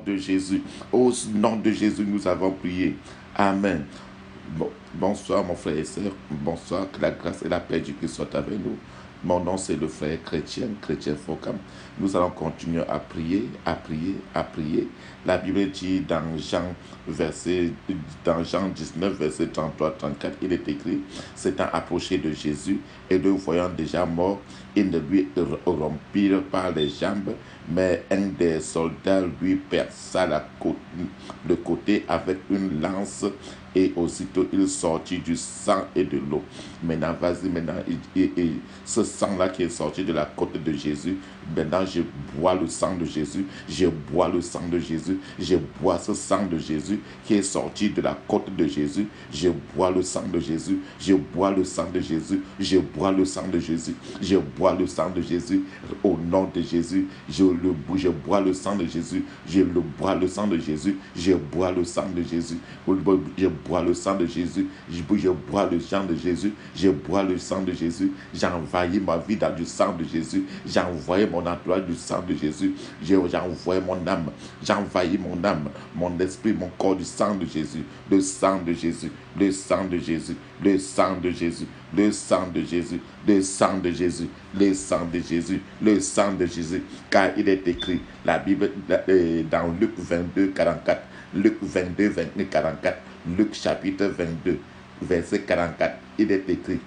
de Jésus. Au nom de Jésus, nous avons prié. Amen. Bonsoir mon frère et soeur. Bonsoir, que la grâce et la paix du Christ soient avec nous. Mon nom c'est le frère Chrétien Focam. Nous allons continuer à prier, à prier, à prier. La Bible dit dans Jean 19, verset 33-34, il est écrit, s'étant approché de Jésus et le voyant déjà mort, ils ne lui rompirent pas les jambes, mais un des soldats lui perça le côté avec une lance et aussitôt il sortit du sang et de l'eau. Maintenant, vas-y, et ce sang-là qui est sorti de la côte de Jésus, maintenant je bois le sang de Jésus, je bois le sang de Jésus, je bois ce sang de Jésus qui est sorti de la côte de Jésus, je bois le sang de Jésus, je bois le sang de Jésus, je bois le sang de Jésus, je bois le sang de Jésus, au nom de Jésus, je bois le sang de Jésus, je bois le sang de Jésus, je bois le sang de Jésus, je bois le sang de Jésus, je bois le sang de Jésus, je bois le sang de Jésus, j'ai envahi ma vie dans du sang de Jésus, j'ai envoyé mon entourage du sang de Jésus, j'ai envoyé mon âme, j'ai envahi mon âme, mon esprit, mon corps du sang de Jésus, le sang de Jésus, le sang de Jésus, le sang de Jésus, le sang de Jésus, le sang de Jésus, le sang de Jésus, le sang de Jésus, car il est écrit, la Bible dans Luc 22, 44, Luc 22, 29, 44, Luc chapitre 22, verset 44, il est écrit,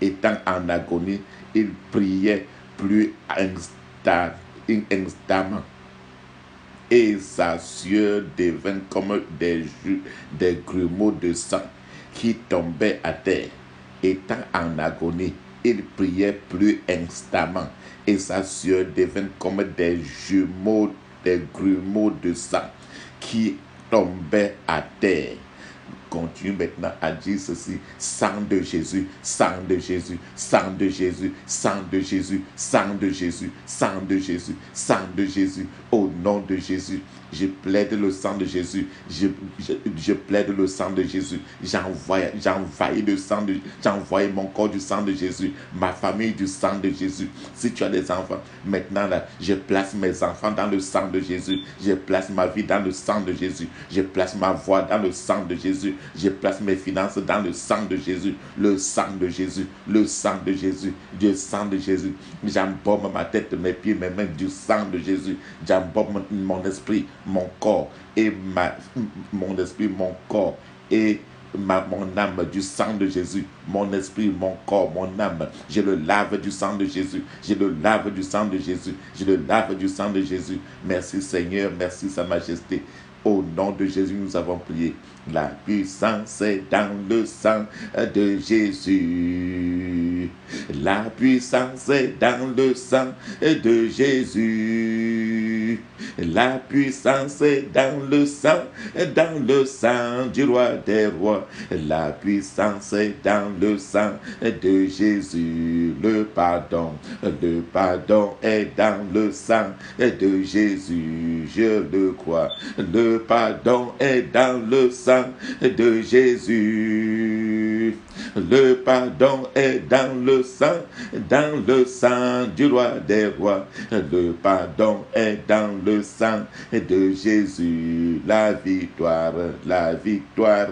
étant en agonie, il priait plus instamment, et sa sueur devint comme des grumeaux de sang qui tombaient à terre. Étant en agonie, il priait plus instamment, et sa sueur devint comme des grumeaux de sang qui tombaient à terre. Continue maintenant à dire ceci, sang de Jésus, sang de Jésus, sang de Jésus, sang de Jésus, sang de Jésus, sang de Jésus, sang de Jésus, au nom de Jésus. Je plaide le sang de Jésus, je plaide le sang de Jésus, j'envahis le sang de, j'envoie mon corps du sang de Jésus, ma famille du sang de Jésus. Si tu as des enfants, maintenant là, je place mes enfants dans le sang de Jésus, je place ma vie dans le sang de Jésus, je place ma voix dans le sang de Jésus, je place mes finances dans le sang de Jésus, le sang de Jésus, le sang de Jésus, du sang de Jésus. J'embaume ma tête, mes pieds, mes mains du sang de Jésus, j'embaume mon esprit, mon corps et mon esprit, mon corps et mon âme du sang de Jésus, mon esprit, mon corps, mon âme, je le lave du sang de Jésus, je le lave du sang de Jésus, je le lave du sang de Jésus. Merci Seigneur, merci Sa Majesté. Au nom de Jésus, nous avons prié. La puissance est dans le sang de Jésus. La puissance est dans le sang de Jésus. La puissance est dans le sang du roi des rois. La puissance est dans le sang de Jésus. Le pardon est dans le sang de Jésus. Je le crois. Le pardon est dans le sang de Jésus. Le pardon est dans le sang du roi des rois. Le pardon est dans le sang de Jésus. La victoire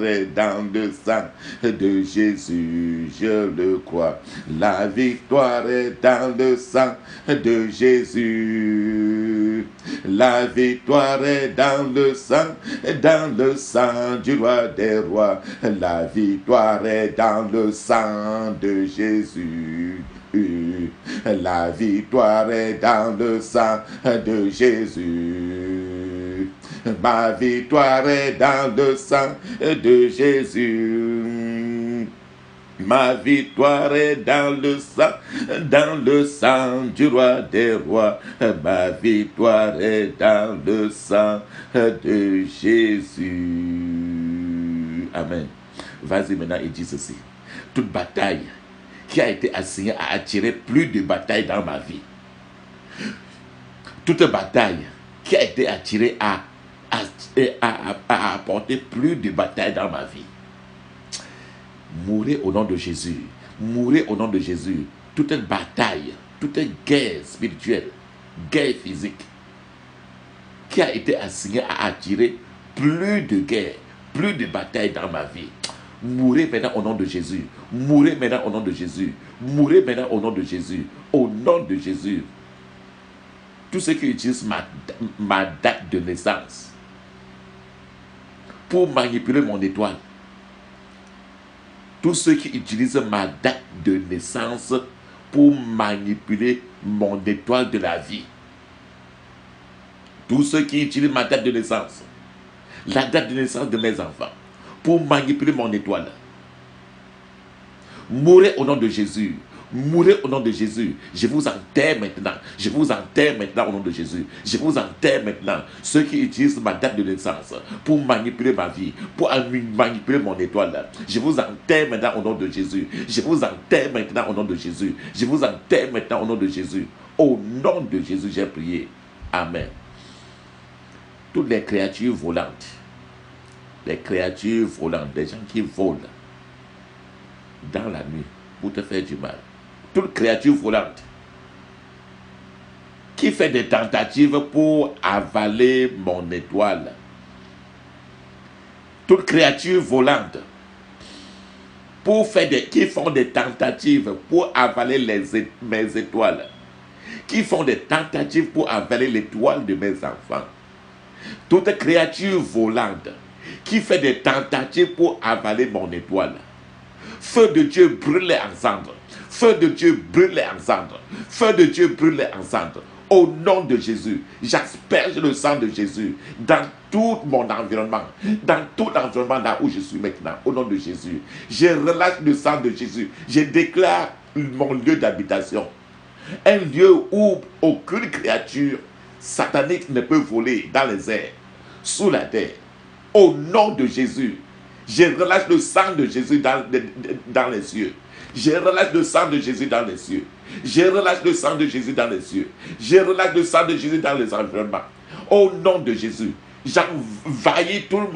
est dans le sang de Jésus. Je le crois. La victoire est dans le sang de Jésus. La victoire est dans le sang du roi des rois. La victoire est dans le sang de Jésus. La victoire est dans le sang de Jésus. Ma victoire est dans le sang de Jésus. Ma victoire est dans le sang du roi des rois. Ma victoire est dans le sang de Jésus. Amen. Vas-y maintenant et dis ceci. Toute bataille qui a été assignée à attirer plus de batailles dans ma vie. Toute bataille qui a été attirée à apporter plus de batailles dans ma vie. Mourez au nom de Jésus. Mourez au nom de Jésus. Toute bataille, toute guerre spirituelle, guerre physique, qui a été assigné à attirer plus de guerres, plus de batailles dans ma vie. Mourez maintenant au nom de Jésus. Mourez maintenant au nom de Jésus. Mourez maintenant au nom de Jésus. Au nom de Jésus. Tous ceux qui utilisent ma date de naissance pour manipuler mon étoile. Tous ceux qui utilisent ma date de naissance pour manipuler mon étoile de la vie. Tous ceux qui utilisent ma date de naissance, la date de naissance de mes enfants, pour manipuler mon étoile. Mourez au nom de Jésus. Mourez au nom de Jésus. Je vous enterre maintenant. Je vous enterre maintenant au nom de Jésus. Je vous enterre maintenant. Ceux qui utilisent ma date de naissance pour manipuler ma vie, pour manipuler mon étoile. Je vous enterre maintenant au nom de Jésus. Je vous enterre maintenant au nom de Jésus. Je vous enterre maintenant au nom de Jésus. Au nom de Jésus, j'ai prié. Amen. Toutes les créatures volantes, les créatures volantes, des gens qui volent dans la nuit pour te faire du mal. Toute créature volante qui fait des tentatives pour avaler mon étoile. Toute créature volante qui font des tentatives pour avaler mes étoiles. Qui font des tentatives pour avaler l'étoile de mes enfants. Toute créature volante qui fait des tentatives pour avaler mon étoile. Feu de Dieu brûle ensemble. Feu de Dieu brûle ensemble. Feu de Dieu brûle ensemble. Au nom de Jésus, j'asperge le sang de Jésus dans tout mon environnement, dans tout l'environnement là où je suis maintenant, au nom de Jésus. Je relâche le sang de Jésus. Je déclare mon lieu d'habitation. Un lieu où aucune créature satanique ne peut voler dans les airs, sous la terre. Au nom de Jésus, je relâche le sang de Jésus dans les cieux. Je relâche le sang de Jésus dans les cieux. Je relâche le sang de Jésus dans les cieux. Je relâche le sang de Jésus dans les environnements. Au nom de Jésus, j'envahis toute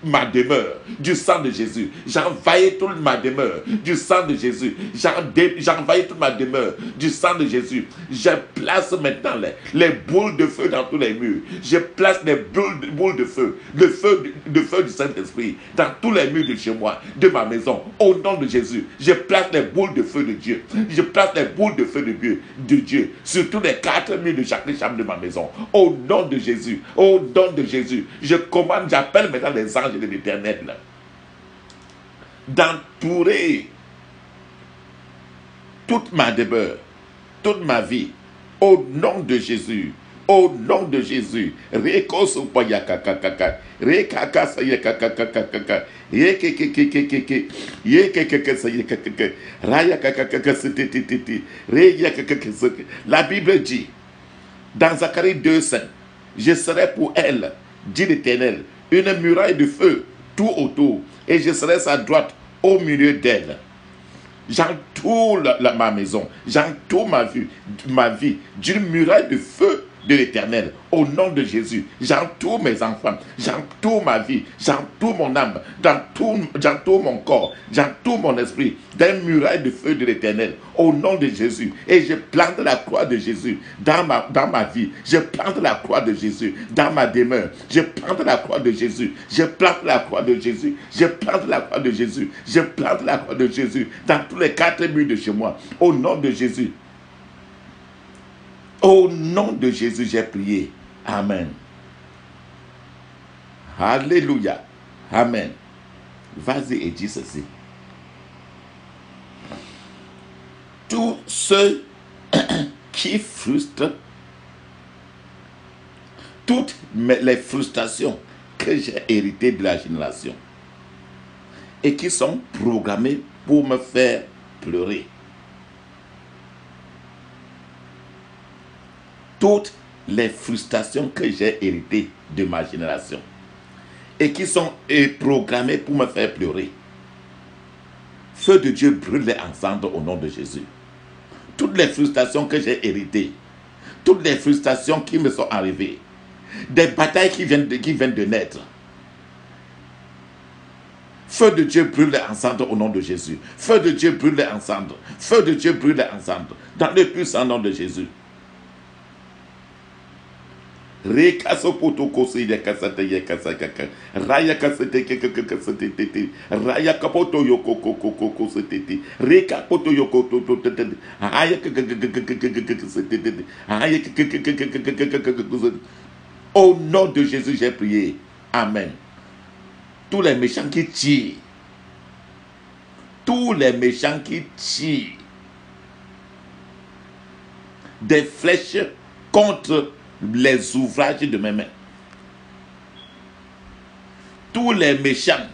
ma demeure du sang de Jésus. J'envahis toute ma demeure du sang de Jésus. J'envahis toute ma demeure du sang de Jésus. Je place maintenant les boules de feu dans tous les murs. Je place les boules de feu, le feu du Saint-Esprit dans tous les murs de chez moi, de ma maison. Au nom de Jésus, je place les boules de feu de Dieu. Je place les boules de feu de Dieu sur tous les 4 murs de chaque chambre de ma maison. Au nom de Jésus, au nom de Jésus, je commande, j'appelle maintenant les anges de l'Éternel d'entourer toute ma demeure, toute ma vie, au nom de Jésus. Au nom de Jésus. La Bible dit dans Zacharie 2:5, je serai pour elle, dit l'Éternel, une muraille de feu tout autour, et je serai sa droite au milieu d'elle. J'entoure ma maison, j'entoure ma vie d'une muraille de feu de l'Éternel, au nom de Jésus. J'entoure mes enfants, j'entoure ma vie, j'entoure mon âme, j'entoure mon corps, j'entoure mon esprit d'une muraille de feu de l'Éternel, au nom de Jésus. Et je plante la croix de Jésus dans ma vie. Je plante la croix de Jésus dans ma demeure. Je plante la croix de Jésus. Je plante la croix de Jésus. Je plante la croix de Jésus. Je plante la croix de Jésus dans tous les 4 murs de chez moi, au nom de Jésus. Au nom de Jésus, j'ai prié. Amen. Alléluia. Amen. Vas-y et dis ceci. Tous ceux qui frustrent, toutes les frustrations que j'ai héritées de la génération et qui sont programmées pour me faire pleurer. Toutes les frustrations que j'ai héritées de ma génération et qui sont programmées pour me faire pleurer. Feu de Dieu brûle ensemble au nom de Jésus. Toutes les frustrations que j'ai héritées, toutes les frustrations qui me sont arrivées, des batailles qui viennent de naître. Feu de Dieu brûle ensemble au nom de Jésus. Feu de Dieu brûle ensemble. Feu de Dieu brûle ensemble. Dans le puissant nom de Jésus. Reka sopoto kosi ya kasate ya kasakaka. Raya kasete kasete. Raya kapoto yoko koko koko sete. Reka poto yoko toto tete. Aya kasete. Aya kasete. Au nom de Jésus, j'ai prié. Amen. Tous les méchants qui tirent, tous les méchants qui tirent des flèches contre les ouvrages de mes mains. Tous les méchants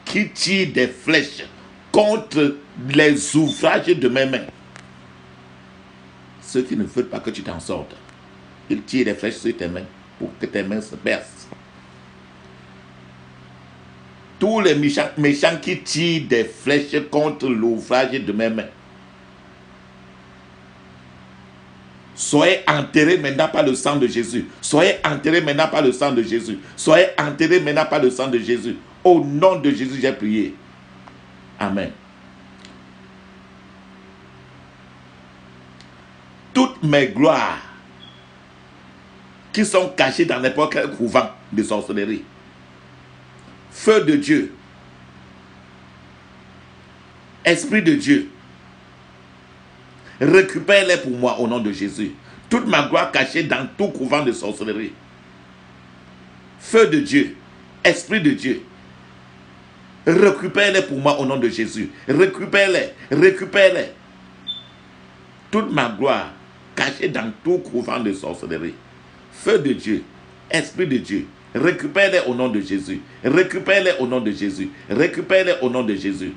qui tirent des flèches contre les ouvrages de mes mains. Ceux qui ne veulent pas que tu t'en sortes, ils tirent des flèches sur tes mains pour que tes mains se percent. Tous les méchants qui tirent des flèches contre l'ouvrage de mes mains, soyez enterrés maintenant par le sang de Jésus. Soyez enterrés maintenant par le sang de Jésus. Soyez enterrés maintenant par le sang de Jésus. Au nom de Jésus, j'ai prié. Amen. Toutes mes gloires qui sont cachées dans n'importe quel couvent de sorcellerie, feu de Dieu, Esprit de Dieu, récupère-les pour moi au nom de Jésus. Toute ma gloire cachée dans tout couvent de sorcellerie. Feu de Dieu, Esprit de Dieu, récupère-les pour moi au nom de Jésus. Récupère-les, récupère-les. Toute ma gloire cachée dans tout couvent de sorcellerie. Feu de Dieu, Esprit de Dieu, récupère-les au nom de Jésus. Récupère-les au nom de Jésus. Récupère-les au nom de Jésus.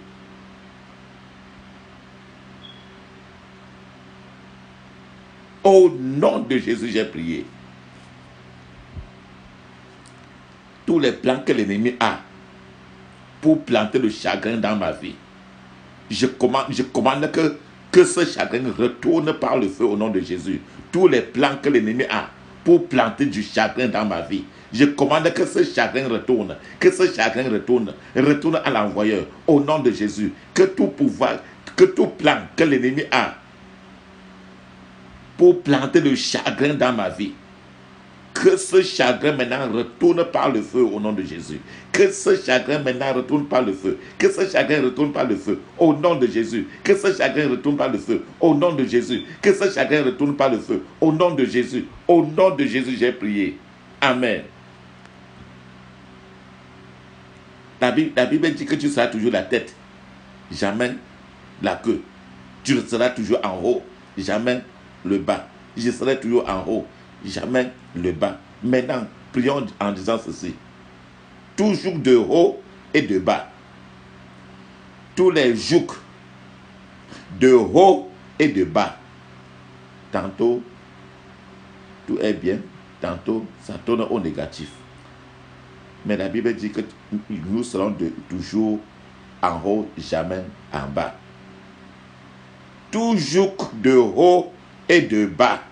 Au nom de Jésus, j'ai prié. Tous les plans que l'ennemi a pour planter le chagrin dans ma vie, je commande que ce chagrin retourne par le feu au nom de Jésus. Tous les plans que l'ennemi a pour planter du chagrin dans ma vie, je commande que ce chagrin retourne. Que ce chagrin retourne à l'envoyeur au nom de Jésus. Que tout pouvoir, que tout plan que l'ennemi a pour planter le chagrin dans ma vie, que ce chagrin maintenant retourne par le feu au nom de Jésus. Que ce chagrin maintenant retourne par le feu. Que ce chagrin retourne par le feu au nom de Jésus. Que ce chagrin retourne par le feu au nom de Jésus. Que ce chagrin retourne par le feu au nom de Jésus. Au nom de Jésus, j'ai prié. Amen. La Bible dit que tu seras toujours la tête, jamais la queue. Tu seras toujours en haut, jamais le bas. Je serai toujours en haut, jamais le bas. Maintenant, prions en disant ceci. Toujours de haut et de bas. Tous les jougs de haut et de bas. Tantôt, tout est bien. Tantôt, ça tourne au négatif. Mais la Bible dit que nous serons toujours en haut, jamais en bas. Toujours de haut et de bas.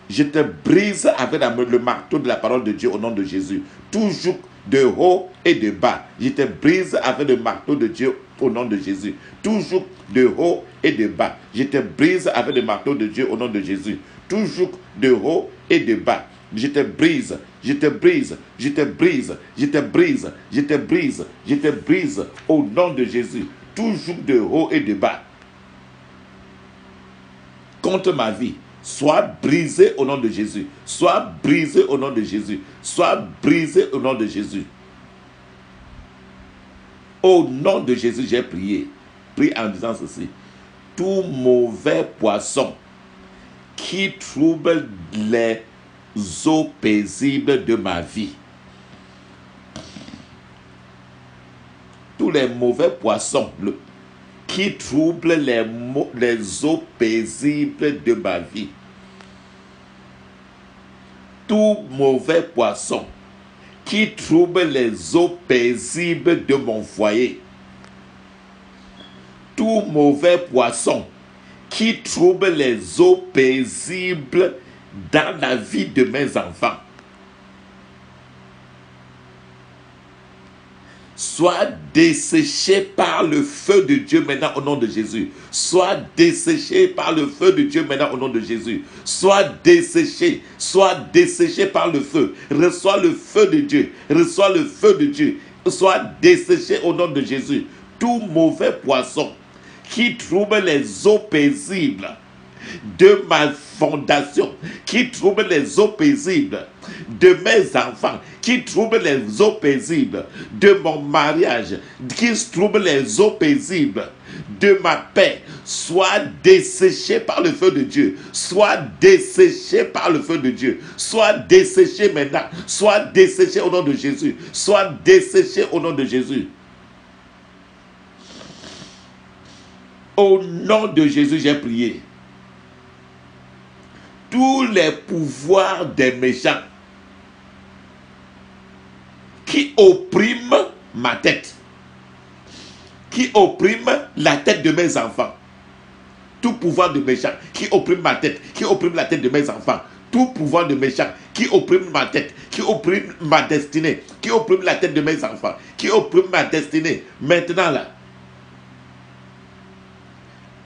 Je te brise avec le marteau de la parole de Dieu au nom de Jésus. Toujours de haut et de bas. Je te brise avec le marteau de Dieu au nom de Jésus. Toujours de haut et de bas. Je te brise avec le marteau de Dieu au nom de Jésus. Toujours de haut et de bas. Je te brise, je te brise, je te brise, je te brise, je te brise, je te brise au nom de Jésus. Toujours de haut et de bas. Contre ma vie, sois brisé au nom de Jésus. Sois brisé au nom de Jésus. Sois brisé au nom de Jésus. Au nom de Jésus, j'ai prié. Prie en disant ceci. Tout mauvais poisson qui trouble les eaux paisibles de ma vie. Tous les mauvais poissons qui troublent les eaux paisibles de ma vie. Tout mauvais poisson qui trouble les eaux paisibles de mon foyer. Tout mauvais poisson qui trouble les eaux paisibles dans la vie de mes enfants. Sois desséché par le feu de Dieu maintenant au nom de Jésus. Sois desséché par le feu de Dieu maintenant au nom de Jésus. Sois desséché par le feu. Reçois le feu de Dieu. Reçois le feu de Dieu. Sois desséché au nom de Jésus. Tout mauvais poisson qui trouble les eaux paisibles de ma fondation, qui trouble les eaux paisibles de mes enfants, qui trouble les eaux paisibles de mon mariage, qui trouble les eaux paisibles de ma paix, soit desséché par le feu de Dieu, soit desséché par le feu de Dieu, soit desséché maintenant, soit desséché au nom de Jésus, soit desséché au nom de Jésus. Au nom de Jésus, j'ai prié. Tous les pouvoirs des méchants qui oppriment ma tête, qui oppriment la tête de mes enfants, tout pouvoir de méchant qui opprime ma tête, qui opprime la tête de mes enfants, tout pouvoir de méchant qui opprime ma tête, qui opprime ma destinée, qui opprime la tête de mes enfants, qui opprime ma destinée, maintenant là,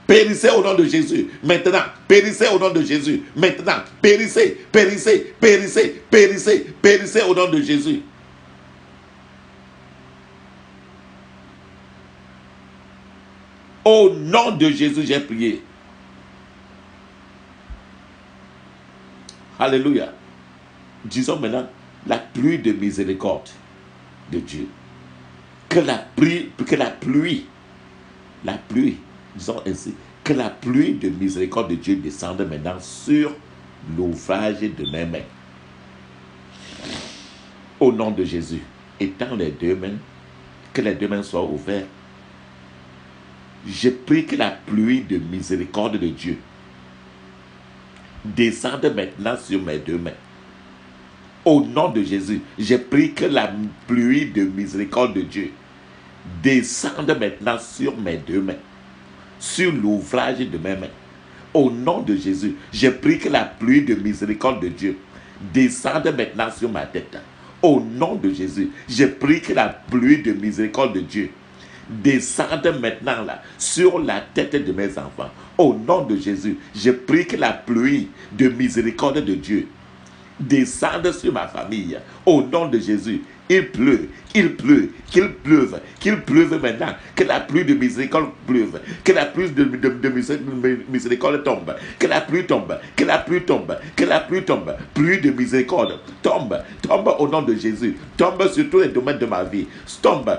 périssez au nom de Jésus. Maintenant, périssez au nom de Jésus. Maintenant, périssez, périssez, périssez, périssez, périssez au nom de Jésus. Au nom de Jésus, j'ai prié. Alléluia. Disons maintenant la pluie de miséricorde de Dieu. Que la pluie, disons ainsi, que la pluie de miséricorde de Dieu descende maintenant sur l'ouvrage de mes mains. Au nom de Jésus, étends les deux mains, que les deux mains soient ouvertes. Je prie que la pluie de miséricorde de Dieu descende maintenant sur mes deux mains. Au nom de Jésus, je prie que la pluie de miséricorde de Dieu descende maintenant sur mes deux mains, sur l'ouvrage de mes mains. Au nom de Jésus, je prie que la pluie de miséricorde de Dieu descende maintenant sur ma tête. Au nom de Jésus, je prie que la pluie de miséricorde de Dieu descende maintenant là sur la tête de mes enfants. Au nom de Jésus, je prie que la pluie de miséricorde de Dieu descende sur ma famille. Au nom de Jésus, il pleut, qu'il pleuve maintenant, que la pluie de miséricorde pleuve, que la pluie de miséricorde tombe, que la pluie tombe, que la pluie tombe, que la pluie tombe, pluie de miséricorde, tombe au nom de Jésus, tombe sur tous les domaines de ma vie, tombe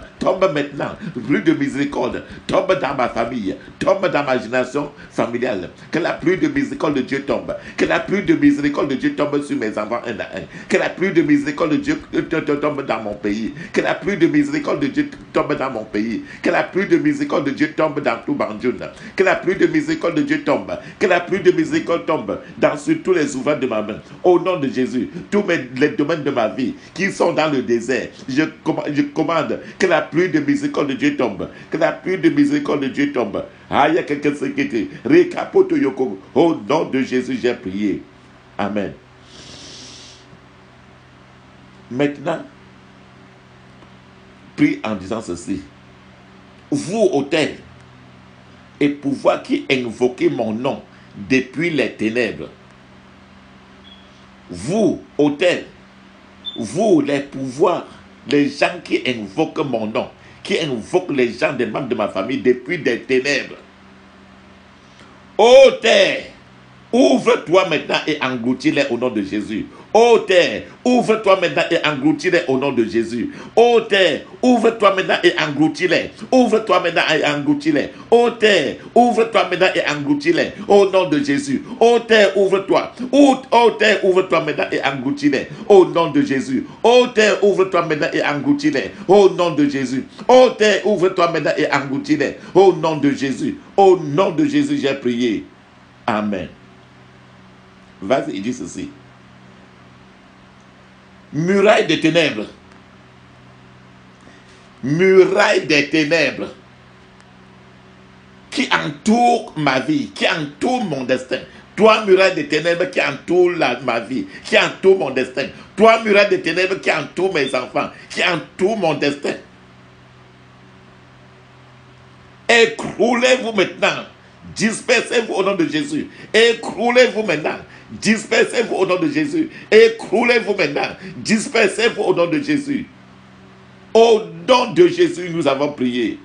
maintenant, pluie de miséricorde, tombe dans ma famille, tombe dans ma génération familiale, que la pluie de miséricorde de Dieu tombe, que la pluie de miséricorde de Dieu tombe sur mes enfants un à un, que la pluie de miséricorde de Dieu tombe dans mon pays, que la pluie de miséricorde de Dieu tombe dans mon pays, que la pluie de miséricorde de Dieu tombe dans tout Banjoun, que la pluie de miséricorde de Dieu tombe, que la pluie de miséricorde tombe sur tous les ouvrages de ma main. Au nom de Jésus, tous les domaines de ma vie qui sont dans le désert, je commande que la pluie de miséricorde de Dieu tombe, que la pluie de miséricorde de Dieu tombe. Aïe, quelqu'un se quitte. Récapoto yoko. Au nom de Jésus, j'ai prié. Amen. Maintenant, prie en disant ceci. Vous, autel, et pouvoir qui invoquez mon nom depuis les ténèbres. Vous, autel, vous, les pouvoirs, les gens qui invoquent mon nom, qui invoquent les gens des membres de ma famille depuis des ténèbres. Ô terre, ouvre-toi maintenant et engloutis-les au nom de Jésus. Ô terre, ouvre-toi maintenant et engloutis-les au nom de Jésus. Ô terre, ouvre-toi maintenant et engloutis-les. Ouvre-toi maintenant et engloutis-les. Ô terre, ouvre-toi maintenant et engloutis-les au nom de Jésus. Ô terre, ouvre-toi. Ô terre, ouvre-toi maintenant et engloutis-les au nom de Jésus. Ô terre, ouvre-toi maintenant et engloutis-les au nom de Jésus. Ô terre, ouvre-toi maintenant et engloutis-les au nom de Jésus. Au nom de Jésus, j'ai prié. Amen. Vas-y, il dit ceci. Muraille des ténèbres. Muraille des ténèbres qui entoure ma vie, qui entoure mon destin. Toi, muraille des ténèbres qui entoure ma vie, qui entoure mon destin. Toi, muraille des ténèbres qui entoure mes enfants, qui entoure mon destin. Écroulez-vous maintenant. Dispersez-vous au nom de Jésus. Écroulez-vous maintenant. Dispersez-vous au nom de Jésus. Écroulez-vous maintenant. Dispersez-vous au nom de Jésus. Au nom de Jésus, nous avons prié.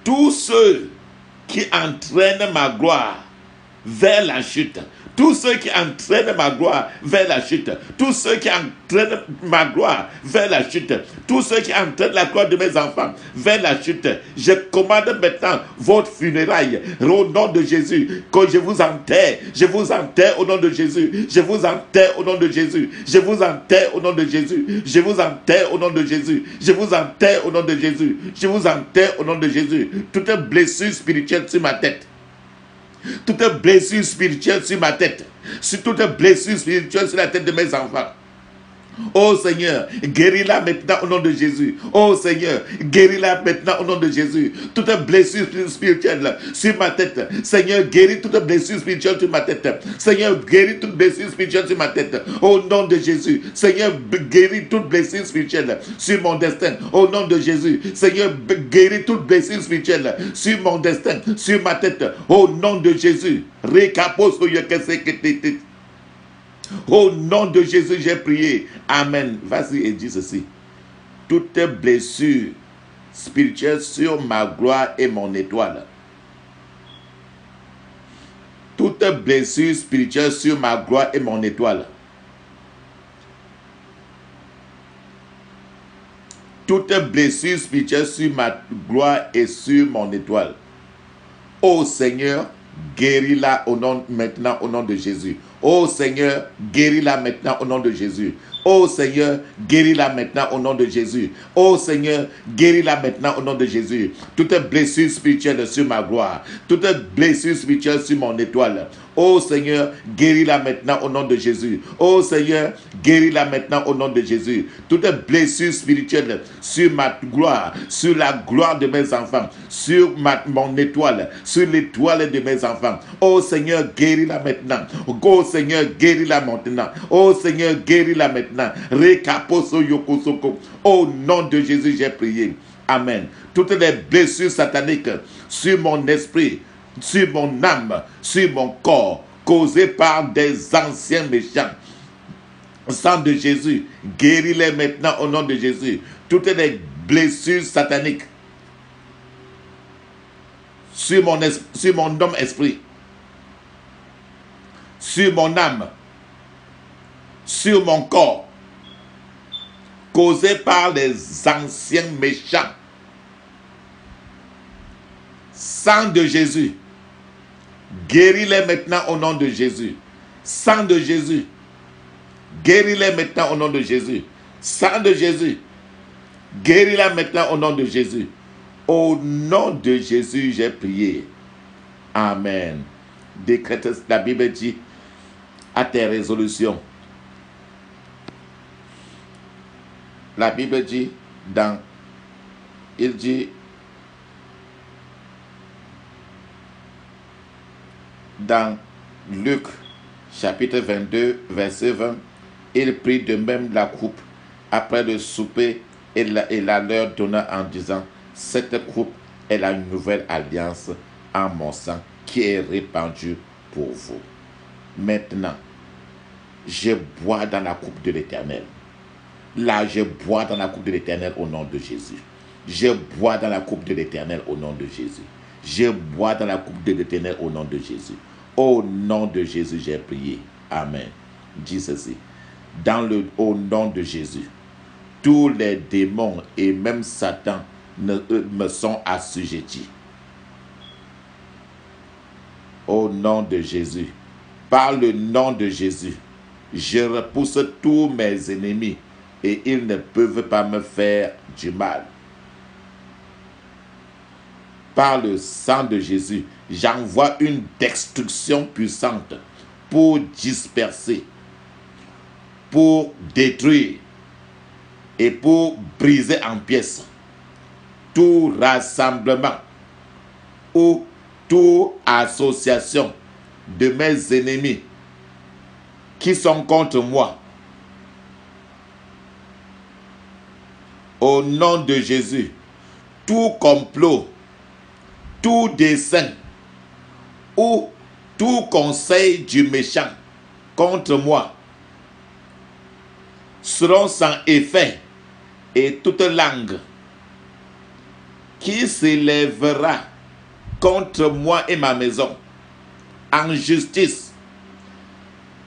Tous ceux qui entraînent ma gloire vers la chute, tous ceux qui entraînent ma gloire vers la chute, tous ceux qui entraînent ma gloire vers la chute, tous ceux qui entraînent la gloire de mes enfants vers la chute, je commande maintenant votre funéraille au nom de Jésus, que je vous enterre au nom de Jésus, je vous enterre au nom de Jésus, je vous enterre au nom de Jésus, je vous enterre au nom de Jésus, je vous enterre au nom de Jésus, je vous enterre au nom de Jésus. Toute blessure spirituelle sur ma tête, toute blessure spirituelle sur ma tête, sur toute blessure spirituelle sur la tête de mes enfants. Oh Seigneur, guéris-la maintenant au nom de Jésus. Oh Seigneur, guéris-la maintenant au nom de Jésus. Toute blessure spirituelle sur ma tête. Seigneur, guéris toute blessure spirituelle sur ma tête. Seigneur, guéris toute blessure spirituelle sur ma tête. Au nom de Jésus. Seigneur, guéris toute blessure spirituelle sur mon destin. Au nom de Jésus. Seigneur, guéris toute blessure spirituelle sur mon destin, sur ma tête. Au nom de Jésus. Au nom de Jésus, j'ai prié. Amen. Vas-y et dis ceci. Toute blessure spirituelle sur ma gloire et mon étoile. Toute blessure spirituelle sur ma gloire et mon étoile. Toute blessure spirituelle sur ma gloire et sur mon étoile. Ô Seigneur, guéris-la maintenant au nom de Jésus. Ô Seigneur, guéris-la maintenant au nom de Jésus. Ô Seigneur, guéris-la maintenant au nom de Jésus. Ô Seigneur, guéris-la maintenant au nom de Jésus. Toute blessure spirituelle sur ma gloire, toute blessure spirituelle sur mon étoile. Ô Seigneur, guéris-la maintenant au nom de Jésus. Ô Seigneur, guéris-la maintenant au nom de Jésus. Toute blessure spirituelle sur ma gloire, sur la gloire de mes enfants, sur mon étoile, sur l'étoile de mes enfants. Ô Seigneur, guéris-la maintenant. Ô Seigneur, guéris-la maintenant. Ô Seigneur, guéris-la maintenant. Rekaposo yokosoko. Au nom de Jésus, j'ai prié. Amen. Toutes les blessures sataniques sur mon esprit, sur mon âme, sur mon corps, causées par des anciens méchants. Sang de Jésus, guéris-les maintenant au nom de Jésus. Toutes les blessures sataniques sur mon homme esprit, sur mon âme, sur mon corps, causées par les anciens méchants. Sang de Jésus, guéris-les maintenant au nom de Jésus. Sang de Jésus, guéris-les maintenant au nom de Jésus. Sang de Jésus, guéris-les maintenant au nom de Jésus. Au nom de Jésus, j'ai prié. Amen. Décrète, la Bible dit, à tes résolutions. La Bible dit, il dit, dans Luc chapitre 22, verset 20, il prit de même la coupe après le souper et la leur donna en disant, cette coupe est la nouvelle alliance en mon sang qui est répandue pour vous. Maintenant, je bois dans la coupe de l'Éternel. Là, je bois dans la coupe de l'Éternel au nom de Jésus. Je bois dans la coupe de l'Éternel au nom de Jésus. Je bois dans la coupe de l'Éternel au nom de Jésus. Au nom de Jésus, j'ai prié. Amen. Dis ceci. Au nom de Jésus, tous les démons et même Satan me sont assujettis. Au nom de Jésus, par le nom de Jésus, je repousse tous mes ennemis et ils ne peuvent pas me faire du mal. Par le sang de Jésus, j'envoie une destruction puissante pour disperser, pour détruire et pour briser en pièces tout rassemblement ou toute association de mes ennemis qui sont contre moi. au nom de Jésus, tout complot, tout dessein ou tout conseil du méchant contre moi seront sans effet, et toute langue qui s'élèvera contre moi et ma maison en justice,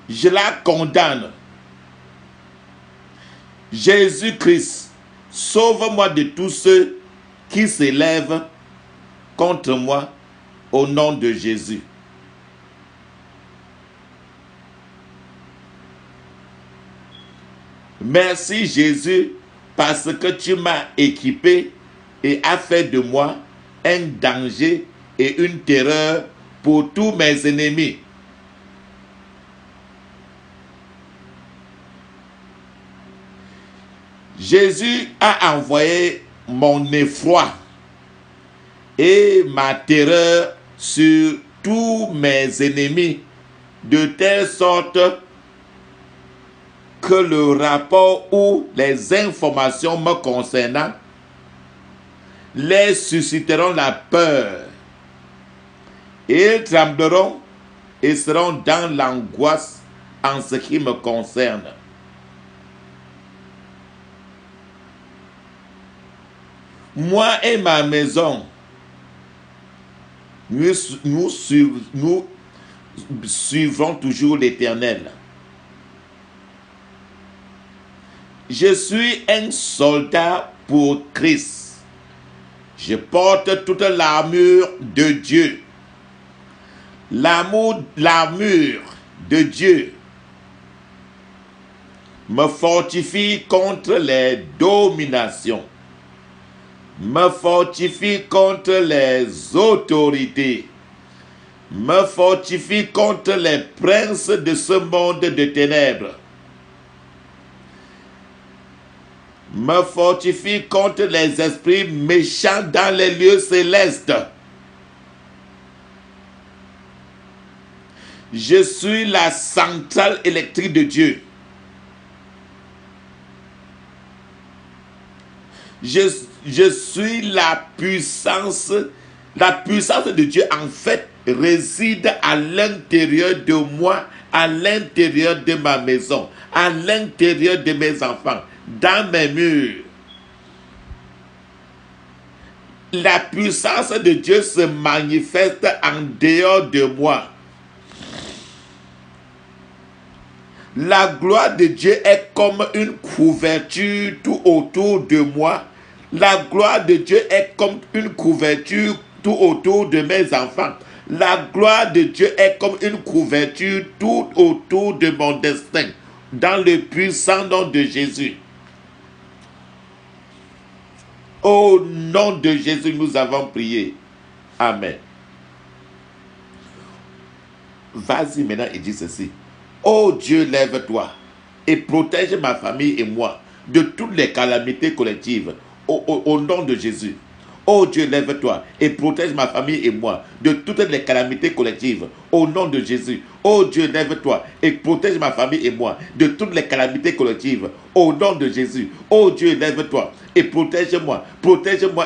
je la condamne. Jésus-Christ, sauve-moi de tous ceux qui s'élèvent contre moi au nom de Jésus. Merci Jésus, parce que tu m'as équipé et as fait de moi un danger et une terreur pour tous mes ennemis. Jésus a envoyé mon effroi et ma terreur sur tous mes ennemis, de telle sorte que le rapport ou les informations me concernant les susciteront la peur. Ils trembleront et seront dans l'angoisse en ce qui me concerne. Moi et ma maison, nous suivrons toujours l'Éternel. Je suis un soldat pour Christ. Je porte toute l'armure de Dieu. L'armure de Dieu me fortifie contre les dominations, me fortifie contre les autorités, me fortifie contre les princes de ce monde de ténèbres, me fortifie contre les esprits méchants dans les lieux célestes. Je suis la centrale électrique de Dieu. Je suis la puissance de Dieu, en fait, réside à l'intérieur de moi, à l'intérieur de ma maison, à l'intérieur de mes enfants, dans mes murs. La puissance de Dieu se manifeste en dehors de moi. La gloire de Dieu est comme une couverture tout autour de moi. La gloire de Dieu est comme une couverture tout autour de mes enfants. La gloire de Dieu est comme une couverture tout autour de mon destin. Dans le puissant nom de Jésus. Au nom de Jésus, nous avons prié. Amen. Vas-y maintenant et dis ceci. Oh Dieu, lève-toi et protège ma famille et moi de toutes les calamités collectives au nom de Jésus. Oh Dieu, lève-toi et protège ma famille et moi de toutes les calamités collectives au nom de Jésus. Oh Dieu, lève-toi et protège ma famille et moi de toutes les calamités collectives au nom de Jésus. Oh Dieu, lève-toi et protège-moi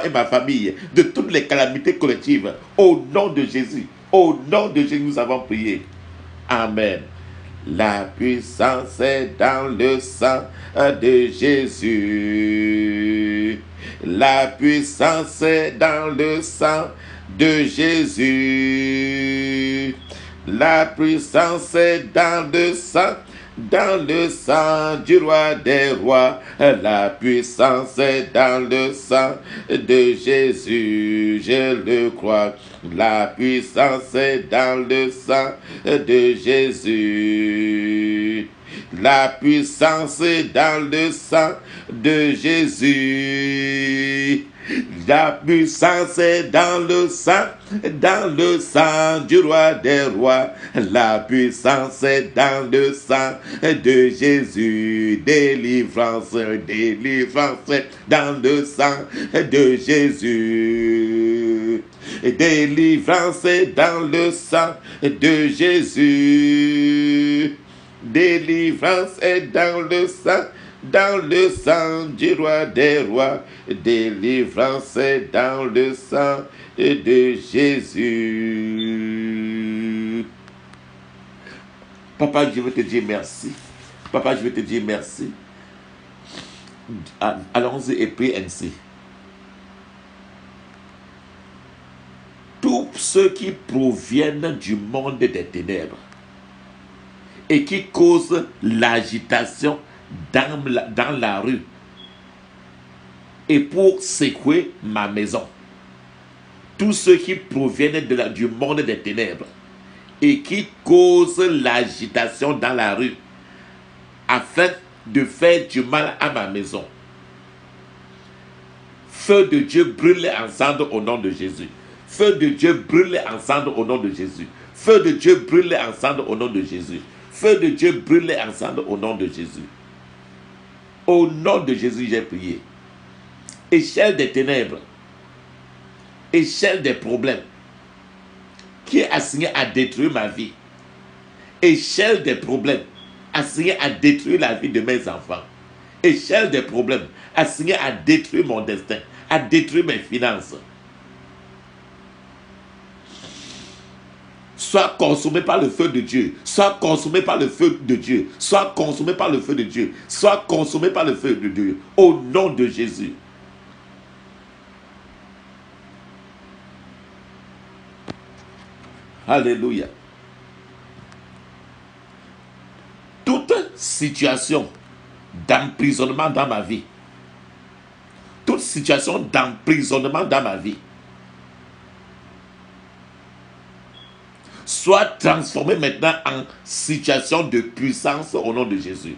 et ma famille de toutes les calamités collectives au nom de Jésus. Au nom de Jésus, nous avons prié. Amen. La puissance est dans le sang de Jésus. La puissance est dans le sang de Jésus. La puissance est dans le sang du roi des rois. La puissance est dans le sang de Jésus, je le crois. La puissance est dans le sang de Jésus. La puissance est dans le sang de Jésus. La puissance est dans le sang du roi des rois. La puissance est dans le sang de Jésus. Délivrance dans le sang de Jésus. Délivrance dans le sang de Jésus. Délivrance est dans le sang dans le sang du roi des rois. Délivrance est dans le sang de Jésus. Papa, je veux te dire merci. Papa, je veux te dire merci. Allons-y et prie ainsi. Tous ceux qui proviennent du monde des ténèbres et qui causent l'agitation dans la rue et pour secouer ma maison. Tous ceux qui proviennent du monde des ténèbres et qui causent l'agitation dans la rue afin de faire du mal à ma maison. Feu de Dieu, brûle ensemble au nom de Jésus. Feu de Dieu, brûle ensemble au nom de Jésus. Feu de Dieu, brûle ensemble au nom de Jésus. Feu de Dieu, brûle ensemble au nom de Jésus. Au nom de Jésus, j'ai prié. Échelle des ténèbres, échelle des problèmes, qui est assigné à détruire ma vie. Échelle des problèmes, assigné à détruire la vie de mes enfants. Échelle des problèmes, assigné à détruire mon destin, à détruire mes finances. Soit consumé par le feu de Dieu, soit consumé par le feu de Dieu, soit consumé par le feu de Dieu, soit consumé par le feu de Dieu, au nom de Jésus. Alléluia. Toute situation d'emprisonnement dans ma vie, toute situation d'emprisonnement dans ma vie, soit transformée maintenant en situation de puissance au nom de Jésus.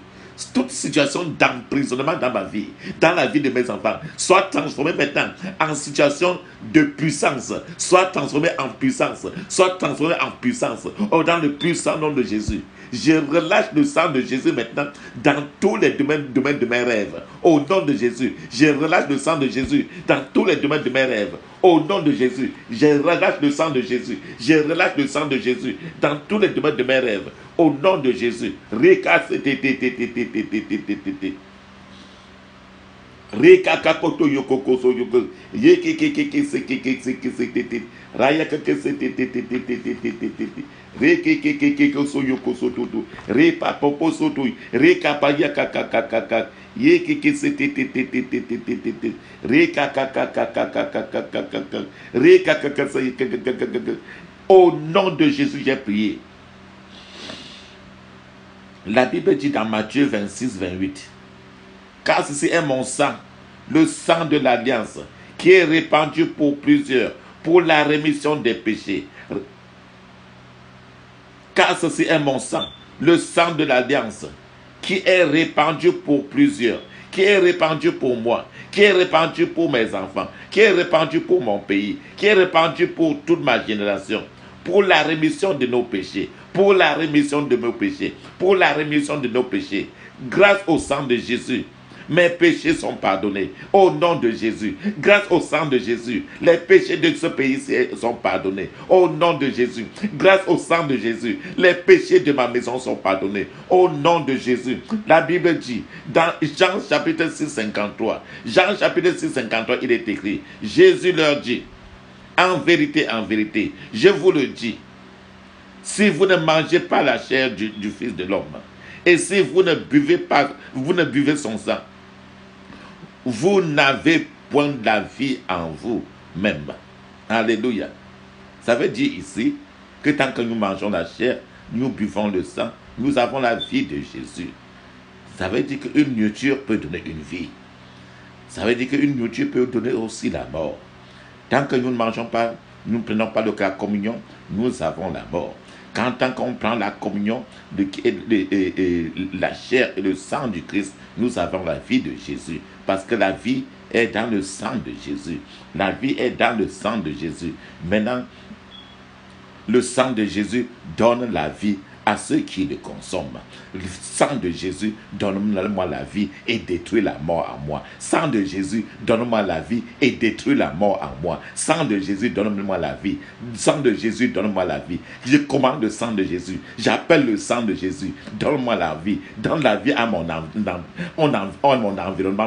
Toute situation d'emprisonnement dans ma vie, dans la vie de mes enfants, soit transformée maintenant en situation de puissance, soit transformée en puissance, soit transformée en puissance, dans le puissant nom de Jésus. Je relâche le sang de Jésus maintenant dans tous les domaines de mes rêves. Au nom de Jésus, je relâche le sang de Jésus dans tous les domaines de mes rêves. Au nom de Jésus, je relâche le sang de Jésus. Je relâche le sang de Jésus dans tous les domaines de mes rêves. Au nom de Jésus. Rekakakoto yokokoso yoko yekekekeke sekekeke raya keke setetetetetetetetete rekekekeke so yoko sotutu repa popo sotu rekapaya kakakakaka yekeke setetetetetetetete rekakakakakakakakaka rekakakasa yekekekeke. Au nom de Jésus, j'ai prié. La Bible dit dans Matthieu 26, 28. Car ceci est mon sang, le sang de l'alliance, qui est répandu pour plusieurs, pour la rémission des péchés. Car ceci est mon sang, le sang de l'alliance, qui est répandu pour plusieurs, qui est répandu pour moi, qui est répandu pour mes enfants, qui est répandu pour mon pays, qui est répandu pour toute ma génération, pour la rémission de nos péchés, pour la rémission de nos péchés, pour la rémission de nos péchés. Grâce au sang de Jésus, mes péchés sont pardonnés. Au nom de Jésus, grâce au sang de Jésus, les péchés de ce pays sont pardonnés. Au nom de Jésus, grâce au sang de Jésus, les péchés de ma maison sont pardonnés. Au nom de Jésus, la Bible dit, dans Jean chapitre 6, 53, Jean chapitre 6, 53, il est écrit, Jésus leur dit, en vérité, je vous le dis, si vous ne mangez pas la chair du Fils de l'homme, et si vous ne buvez son sang, vous n'avez point de la vie en vous-même. Alléluia. Ça veut dire ici que tant que nous mangeons la chair, nous buvons le sang, nous avons la vie de Jésus. Ça veut dire qu'une nourriture peut donner une vie. Ça veut dire qu'une nourriture peut donner aussi la mort. Tant que nous ne mangeons pas, nous ne prenons pas la communion, nous avons la mort. Tant qu'on prend la communion, la chair et le sang du Christ, nous avons la vie de Jésus. Parce que la vie est dans le sang de Jésus. La vie est dans le sang de Jésus. Maintenant, le sang de Jésus donne la vie à ceux qui le consomment. Le sang de Jésus, donne-moi la vie et détruis la mort en moi. Sang de Jésus, donne-moi la vie et détruis la mort en moi. Sang de Jésus, donne-moi la vie. Sang de Jésus, donne-moi la vie. Je commande le sang de Jésus. J'appelle le sang de Jésus. Donne-moi la vie. Donne la vie à mon environnement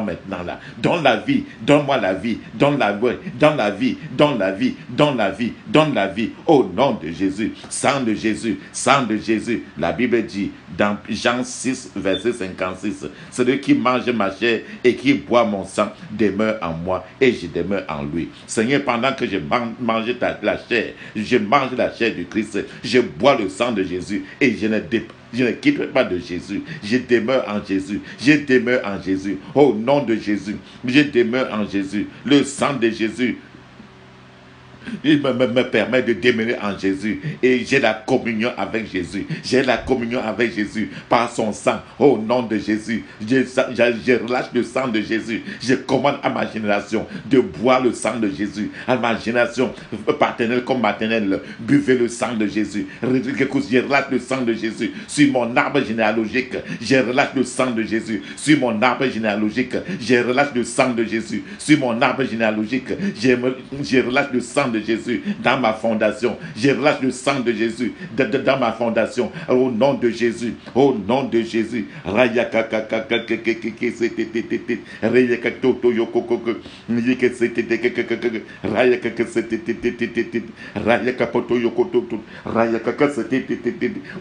maintenant là. Donne la vie. Donne-moi la vie. Donne la vie. Donne la vie. Donne la vie. Donne la vie. Donne la vie. Au nom de Jésus. Sang de Jésus. Sang de Jésus. La Bible dit dans Jean 6, verset 56, celui qui mange ma chair et qui boit mon sang demeure en moi et je demeure en lui. Seigneur, pendant que je mange la chair, je mange la chair du Christ, je bois le sang de Jésus et je ne quitte pas de Jésus. Je demeure en Jésus. Je demeure en Jésus. Au nom de Jésus, je demeure en Jésus. Le sang de Jésus, il me permet de demeurer en Jésus. Et j'ai la communion avec Jésus. J'ai la communion avec Jésus par son sang. Au nom de Jésus, je relâche le sang de Jésus. Je commande à ma génération de boire le sang de Jésus. À ma génération paternelle comme maternelle, buvez le sang de Jésus. Je relâche le sang de Jésus sur mon arbre généalogique. Je relâche le sang de Jésus sur mon arbre généalogique. Je relâche le sang de Jésus sur mon arbre généalogique. Je relâche le sang de Jésus dans ma fondation. Je relâche le sang de Jésus dans ma fondation. Au nom de Jésus. Au nom de Jésus.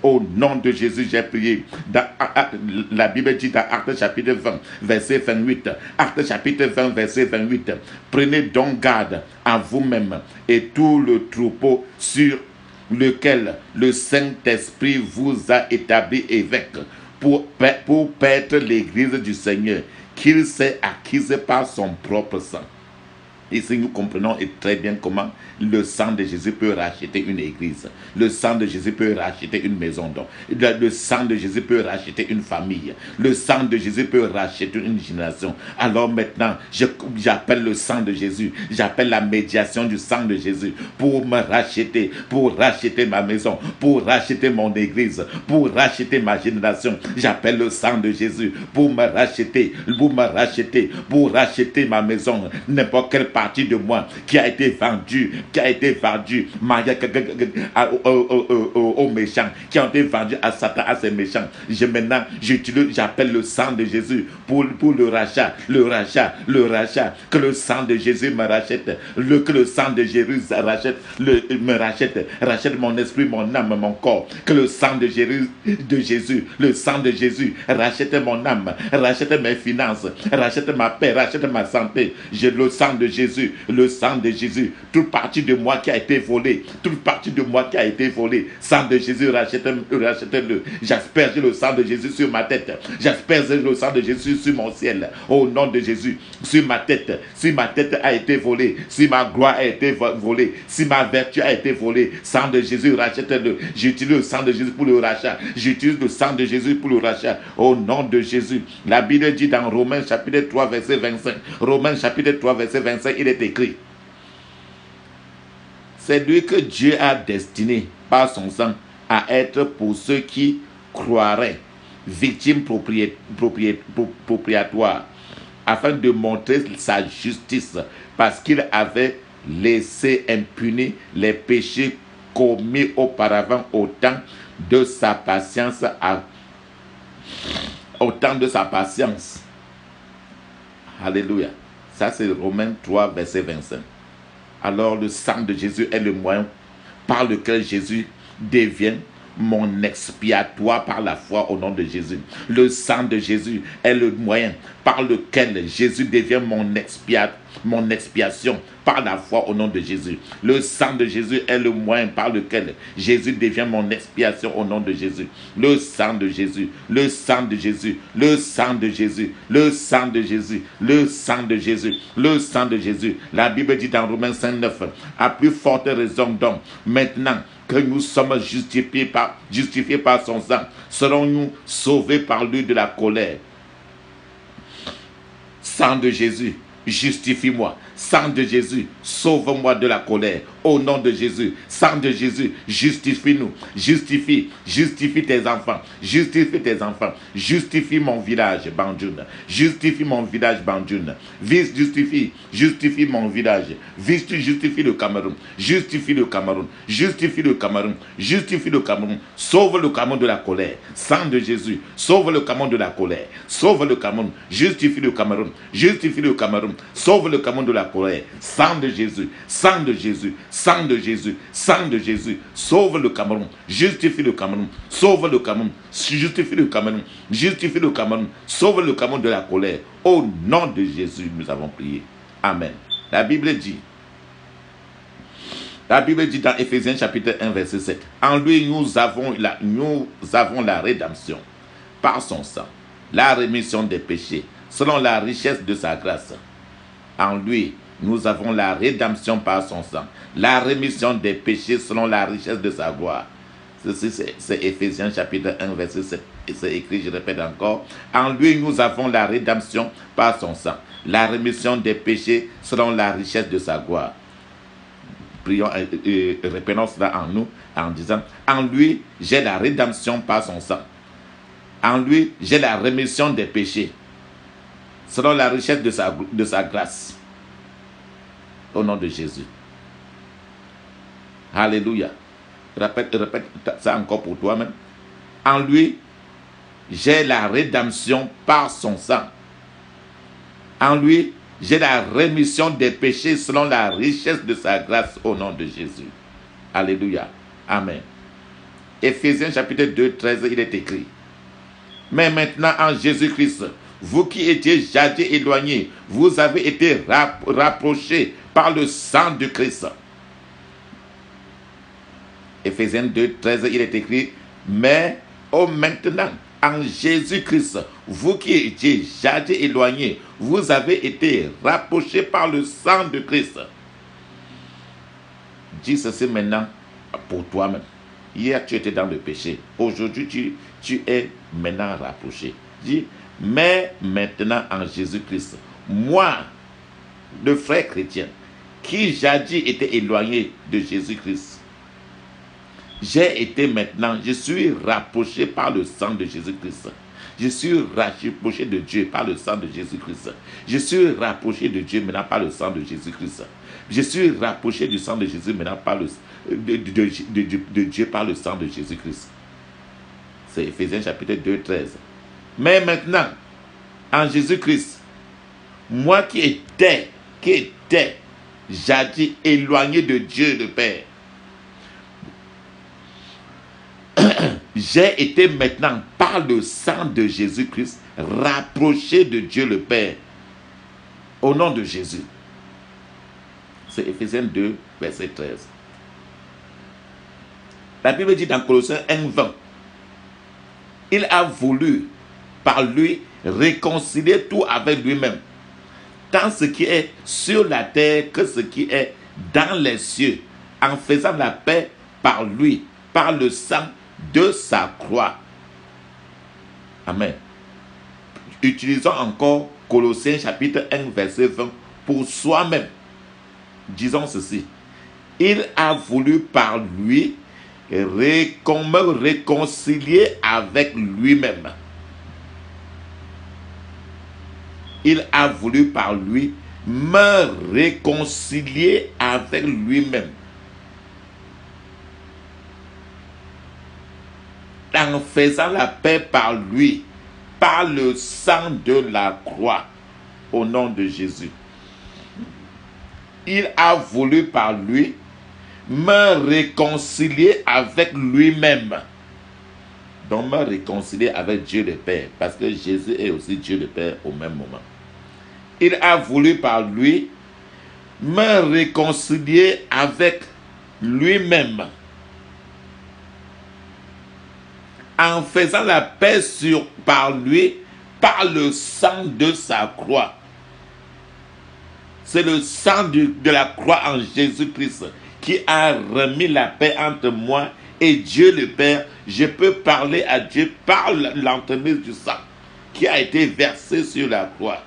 Au nom de Jésus, j'ai prié. La Bible dit dans Actes chapitre 20, verset 28. Actes chapitre 20, verset 28. Prenez donc garde à vous-même et tout le troupeau sur lequel le Saint-Esprit vous a établi évêque pour paître l'église du Seigneur qu'il s'est acquise par son propre sang. Ici, nous comprenons très bien comment le sang de Jésus peut racheter une église. Le sang de Jésus peut racheter une maison d'homme. Le sang de Jésus peut racheter une famille. Le sang de Jésus peut racheter une génération. Alors maintenant, j'appelle le sang de Jésus. J'appelle la médiation du sang de Jésus pour me racheter, pour racheter ma maison, pour racheter mon église, pour racheter ma génération. J'appelle le sang de Jésus pour me racheter, pour racheter ma maison, n'importe quelle partie de moi qui a été vendue aux méchants, qui ont été vendus à Satan, à ces méchants. J'appelle le sang de Jésus pour le rachat, que le sang de Jésus me rachète, que le sang de Jésus rachète mon esprit, mon âme, mon corps, que le sang de Jésus, le sang de Jésus rachète mon âme, rachète mes finances, rachète ma paix, rachète ma santé. J'ai le sang de Jésus, le sang de Jésus, toute partie de moi qui a été volée, sang de Jésus, rachète-le. J'asperge le sang de Jésus sur ma tête, j'asperge le sang de Jésus sur mon ciel, au nom de Jésus, sur ma tête, si ma tête a été volée, si ma gloire a été volée, si ma vertu a été volée, sang de Jésus, rachète-le. J'utilise le sang de Jésus pour le rachat, j'utilise le sang de Jésus pour le rachat, au nom de Jésus. La Bible dit dans Romains chapitre 3 verset 25, Romains chapitre 3 verset 25, il est écrit: c'est lui que Dieu a destiné par son sang à être pour ceux qui croiraient victime propriatoire, afin de montrer sa justice, parce qu'il avait laissé impunis les péchés commis auparavant au temps de sa patience. Alléluia. Ça, c'est Romains 3, verset 25. Alors, le sang de Jésus est le moyen par lequel Jésus devient mon expiatoire par la foi au nom de Jésus. Le sang de Jésus est le moyen par lequel Jésus devient mon expiation par la foi au nom de Jésus. Le sang de Jésus est le moyen par lequel Jésus devient mon expiation au nom de Jésus. Le sang de Jésus, le sang de Jésus, le sang de Jésus, le sang de Jésus, le sang de Jésus, le sang de Jésus. La Bible dit dans Romains 5, 9, à plus forte raison donc, maintenant que nous sommes justifiés par son sang, serons-nous sauvés par lui de la colère. Sang de Jésus, justifie-moi. sang de Jésus, sauve-moi de la colère. Au nom de Jésus, sang de Jésus, justifie-nous, justifie tes enfants, justifie mon village, Banjoun, justifie mon village, Banjoun, justifie mon village, justifie le Cameroun, justifie le Cameroun, sauve le Cameroun de la colère, sang de Jésus, sauve le Cameroun de la colère, sauve le Cameroun, justifie le Cameroun, sauve le Cameroun de la colère, sang de Jésus, sang de Jésus, sang de Jésus, sang de Jésus, sauve le Cameroun, justifie le Cameroun, sauve le Cameroun, justifie le Cameroun, sauve le Cameroun de la colère. Au nom de Jésus, nous avons prié. Amen. La Bible dit dans Éphésiens chapitre 1, verset 7, en lui nous avons la rédemption par son sang, la rémission des péchés, selon la richesse de sa grâce. En lui, nous avons la rédemption par son sang, la rémission des péchés selon la richesse de sa gloire. C'est Éphésiens chapitre 1, verset 7. Et c'est écrit, je répète encore, en lui, nous avons la rédemption par son sang, la rémission des péchés selon la richesse de sa gloire. Prions et répétons cela en nous, en disant, en lui, j'ai la rédemption par son sang. En lui, j'ai la rémission des péchés, selon la richesse de sa grâce. Au nom de Jésus. Alléluia. Répète ça encore pour toi-même. En lui, j'ai la rédemption par son sang. En lui, j'ai la rémission des péchés selon la richesse de sa grâce au nom de Jésus. Alléluia. Amen. Éphésiens chapitre 2, 13, il est écrit. Mais maintenant en Jésus-Christ, vous qui étiez jadis éloignés, vous avez été rapprochés par le sang de Christ. Éphésiens 2, 13, il est écrit, mais maintenant, en Jésus-Christ, vous qui étiez jadis éloignés, vous avez été rapprochés par le sang de Christ. Dis ceci maintenant pour toi-même. Hier, tu étais dans le péché. Aujourd'hui, tu es maintenant rapproché. Dis, mais maintenant en Jésus-Christ, moi, le frère chrétien, qui jadis était éloigné de Jésus-Christ, je suis rapproché par le sang de Jésus-Christ. Je suis rapproché de Dieu par le sang de Jésus-Christ. Je suis rapproché de Dieu maintenant par le sang de Jésus-Christ. Je suis rapproché du sang de Jésus maintenant par de Dieu par le sang de Jésus-Christ. C'est Éphésiens chapitre 2, 13. Mais maintenant, en Jésus-Christ, moi qui étais jadis éloigné de Dieu le Père, j'ai été maintenant, par le sang de Jésus-Christ, rapproché de Dieu le Père. Au nom de Jésus. C'est Éphésiens 2, verset 13. La Bible dit dans Colossiens 1, 20, il a voulu, par lui, réconcilier tout avec lui-même, tant ce qui est sur la terre que ce qui est dans les cieux, en faisant la paix par lui, par le sang de sa croix. Amen. Utilisons encore Colossiens chapitre 1, verset 20 pour soi-même. Disons ceci. Il a voulu par lui me réconcilier avec lui-même. Il a voulu par lui me réconcilier avec lui-même. En faisant la paix par lui, par le sang de la croix, au nom de Jésus. Il a voulu par lui me réconcilier avec lui-même. Donc me réconcilier avec Dieu le Père, parce que Jésus est aussi Dieu le Père au même moment. Il a voulu par lui me réconcilier avec lui-même, en faisant la paix par lui, par le sang de sa croix. C'est le sang de la croix en Jésus-Christ qui a remis la paix entre moi et Dieu le Père. Je peux parler à Dieu par l'entremise du sang qui a été versé sur la croix.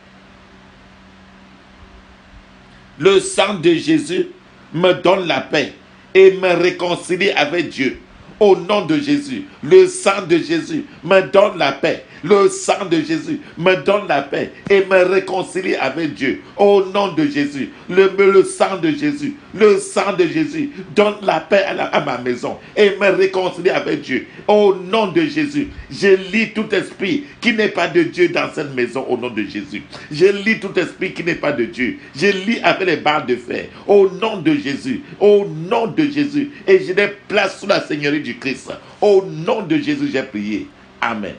le sang de Jésus me donne la paix et me réconcilie avec Dieu. Au nom de Jésus, le sang de Jésus me donne la paix. Le sang de Jésus me donne la paix et me réconcilie avec Dieu. Au nom de Jésus, le sang de Jésus, le sang de Jésus donne la paix à ma maison et me réconcilie avec Dieu. Au nom de Jésus, je lis tout esprit qui n'est pas de Dieu dans cette maison au nom de Jésus. Je lis tout esprit qui n'est pas de Dieu. Je lis avec les barres de fer au nom de Jésus. Au nom de Jésus. Et je les place sous la seigneurie du Christ. Au nom de Jésus, j'ai prié. Amen.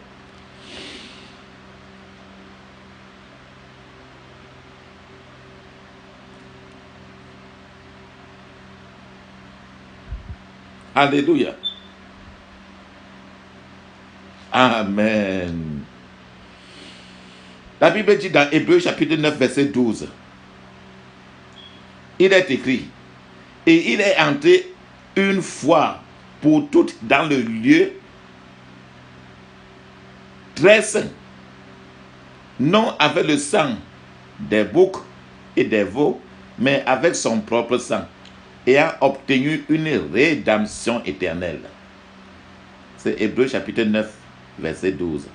Alléluia. Amen. La Bible dit dans Hébreux chapitre 9 verset 12. Il est écrit, et il est entré une fois pour toutes dans le lieu très saint, non avec le sang des boucs et des veaux, mais avec son propre sang, ayant obtenu une rédemption éternelle. C'est Hébreux chapitre 9, verset 12.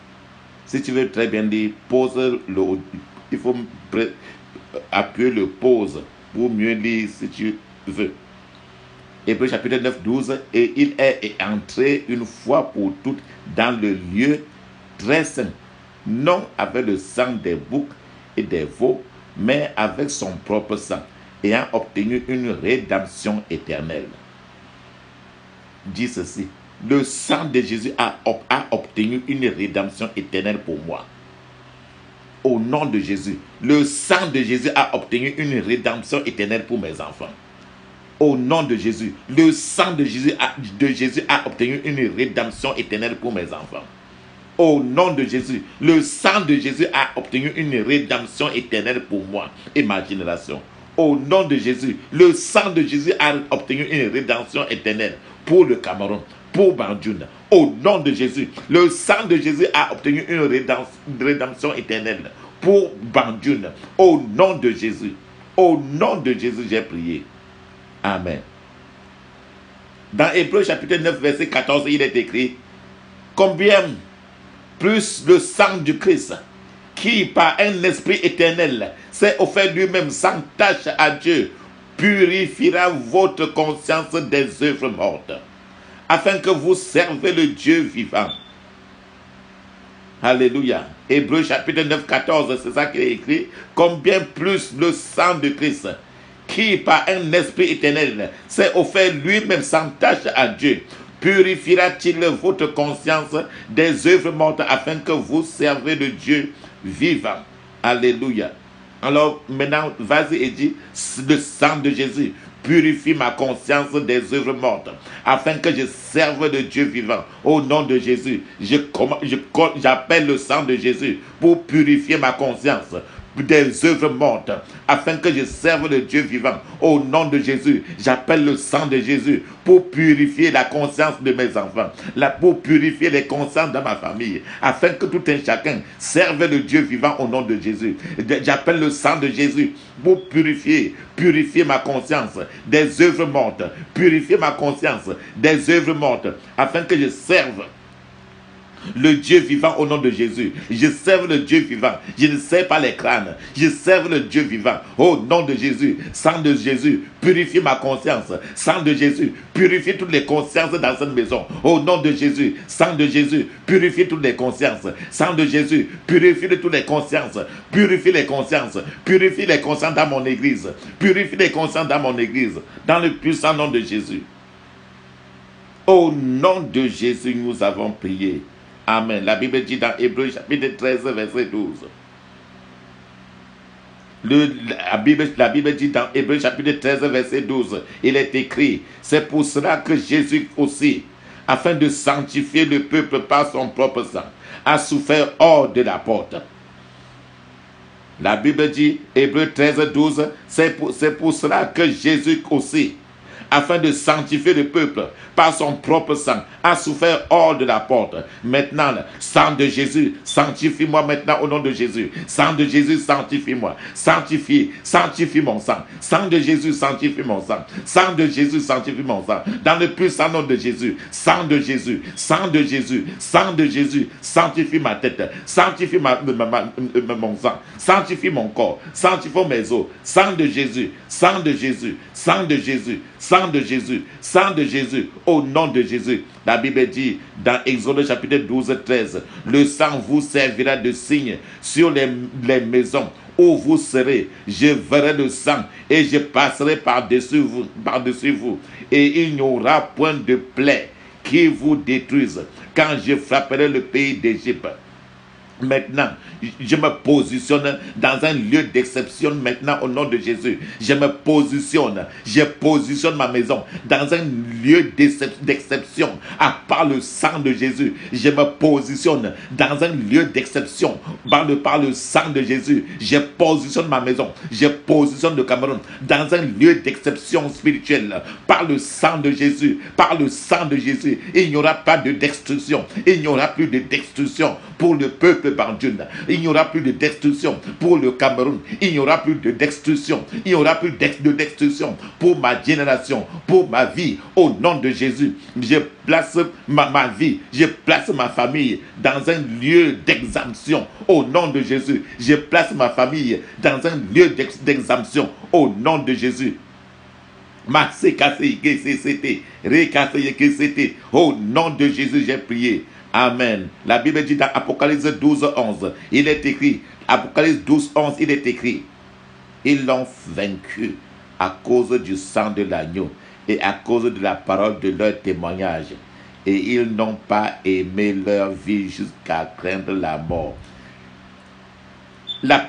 Si tu veux très bien dire, il faut appuyer le pause pour mieux lire si tu veux. Hébreux chapitre 9, 12. Et il est entré une fois pour toutes dans le lieu très saint, non avec le sang des boucs et des veaux, mais avec son propre sang, ayant obtenu une rédemption éternelle. Dis ceci, le sang de Jésus a obtenu une rédemption éternelle pour moi. Au nom de Jésus, le sang de Jésus a obtenu une rédemption éternelle pour mes enfants. Au nom de Jésus, le sang de Jésus a obtenu une rédemption éternelle pour mes enfants. Au nom de Jésus, le sang de Jésus a obtenu une rédemption éternelle pour moi et ma génération. Au nom de Jésus, le sang de Jésus a obtenu une rédemption éternelle pour le Cameroun, pour Bandjoun. Au nom de Jésus, le sang de Jésus a obtenu une rédemption éternelle pour Bandjoun. Au nom de Jésus, j'ai prié. Amen. Dans Hébreux chapitre 9, verset 14, il est écrit, combien plus le sang du Christ, qui par un esprit éternel s'est offert lui-même sans tache à Dieu, purifiera votre conscience des œuvres mortes, afin que vous servez le Dieu vivant. Alléluia. Hébreux chapitre 9, 14, c'est ça qui est écrit. Combien plus le sang de Christ, qui par un esprit éternel s'est offert lui-même sans tache à Dieu, purifiera-t-il votre conscience des œuvres mortes afin que vous servez le Dieu vivant. Alléluia. Alors maintenant, vas-y et dis, le sang de Jésus purifie ma conscience des œuvres mortes afin que je serve le Dieu vivant. Au nom de Jésus, j'appelle le sang de Jésus pour purifier ma conscience des œuvres mortes afin que je serve le Dieu vivant. Au nom de Jésus, j'appelle le sang de Jésus pour purifier la conscience de mes enfants, pour purifier les consciences de ma famille, afin que tout un chacun serve le Dieu vivant au nom de Jésus. J'appelle le sang de Jésus pour purifier ma conscience des œuvres mortes, purifier ma conscience des œuvres mortes, afin que je serve le Dieu vivant au nom de Jésus. Je serve le Dieu vivant. Je ne sers pas les crânes. Je serve le Dieu vivant. Au nom de Jésus. Sang de Jésus, purifie ma conscience. Sang de Jésus, purifie toutes les consciences dans cette maison. Au nom de Jésus. Sang de Jésus, purifie toutes les consciences. Sang de Jésus, purifie toutes les consciences. Purifie les consciences. Purifie les consciences dans mon église. Purifie les consciences dans mon église. Dans le puissant nom de Jésus. Au nom de Jésus, nous avons prié. Amen. La Bible dit dans Hébreux chapitre 13, verset 12. La Bible dit dans Hébreux chapitre 13, verset 12. Il est écrit, c'est pour cela que Jésus aussi, afin de sanctifier le peuple par son propre sang, a souffert hors de la porte. La Bible dit, Hébreux 13, 12, c'est pour cela que Jésus aussi, afin de sanctifier le peuple par son propre sang, a souffert hors de la porte. Maintenant, sang de Jésus, sanctifie-moi maintenant au nom de Jésus. Sang de Jésus, sanctifie-moi. Sanctifie mon sang. Sang de Jésus, sanctifie mon sang. Sang de Jésus, sanctifie mon sang. Dans le puissant nom de Jésus, sang de Jésus, sang de Jésus, sang de Jésus, sanctifie ma tête, sanctifie mon sang, sanctifie mon corps, sanctifie mes os. Sang de Jésus, sang de Jésus, sang de Jésus, sang de Jésus, sang de Jésus, au nom de Jésus. La Bible dit dans Exode chapitre 12, 13, le sang vous servira de signe sur les maisons où vous serez. Je verrai le sang et je passerai par-dessus vous, et il n'y aura point de plaie qui vous détruise quand je frapperai le pays d'Égypte. Maintenant, je me positionne dans un lieu d'exception maintenant au nom de Jésus. Je positionne ma maison dans un lieu d'exception à part le sang de Jésus. Je me positionne dans un lieu d'exception par le sang de Jésus. Je positionne ma maison, je positionne le Cameroun dans un lieu d'exception spirituelle par le sang de Jésus. Par le sang de Jésus, il n'y aura pas de destruction. Il n'y aura plus de destruction pour le peuple Banjul. Il n'y aura plus de destruction pour le Cameroun. Il n'y aura plus de destruction. Il n'y aura plus de destruction pour ma génération, pour ma vie. Au nom de Jésus, je place ma vie, je place ma famille dans un lieu d'exemption. Au nom de Jésus, je place ma famille dans un lieu d'exemption. Au nom de Jésus. Au nom de Jésus, j'ai prié. Amen. La Bible dit dans Apocalypse 12, 11, il est écrit, Apocalypse 12, 11, il est écrit, ils l'ont vaincu à cause du sang de l'agneau et à cause de la parole de leur témoignage. Et ils n'ont pas aimé leur vie jusqu'à craindre la mort.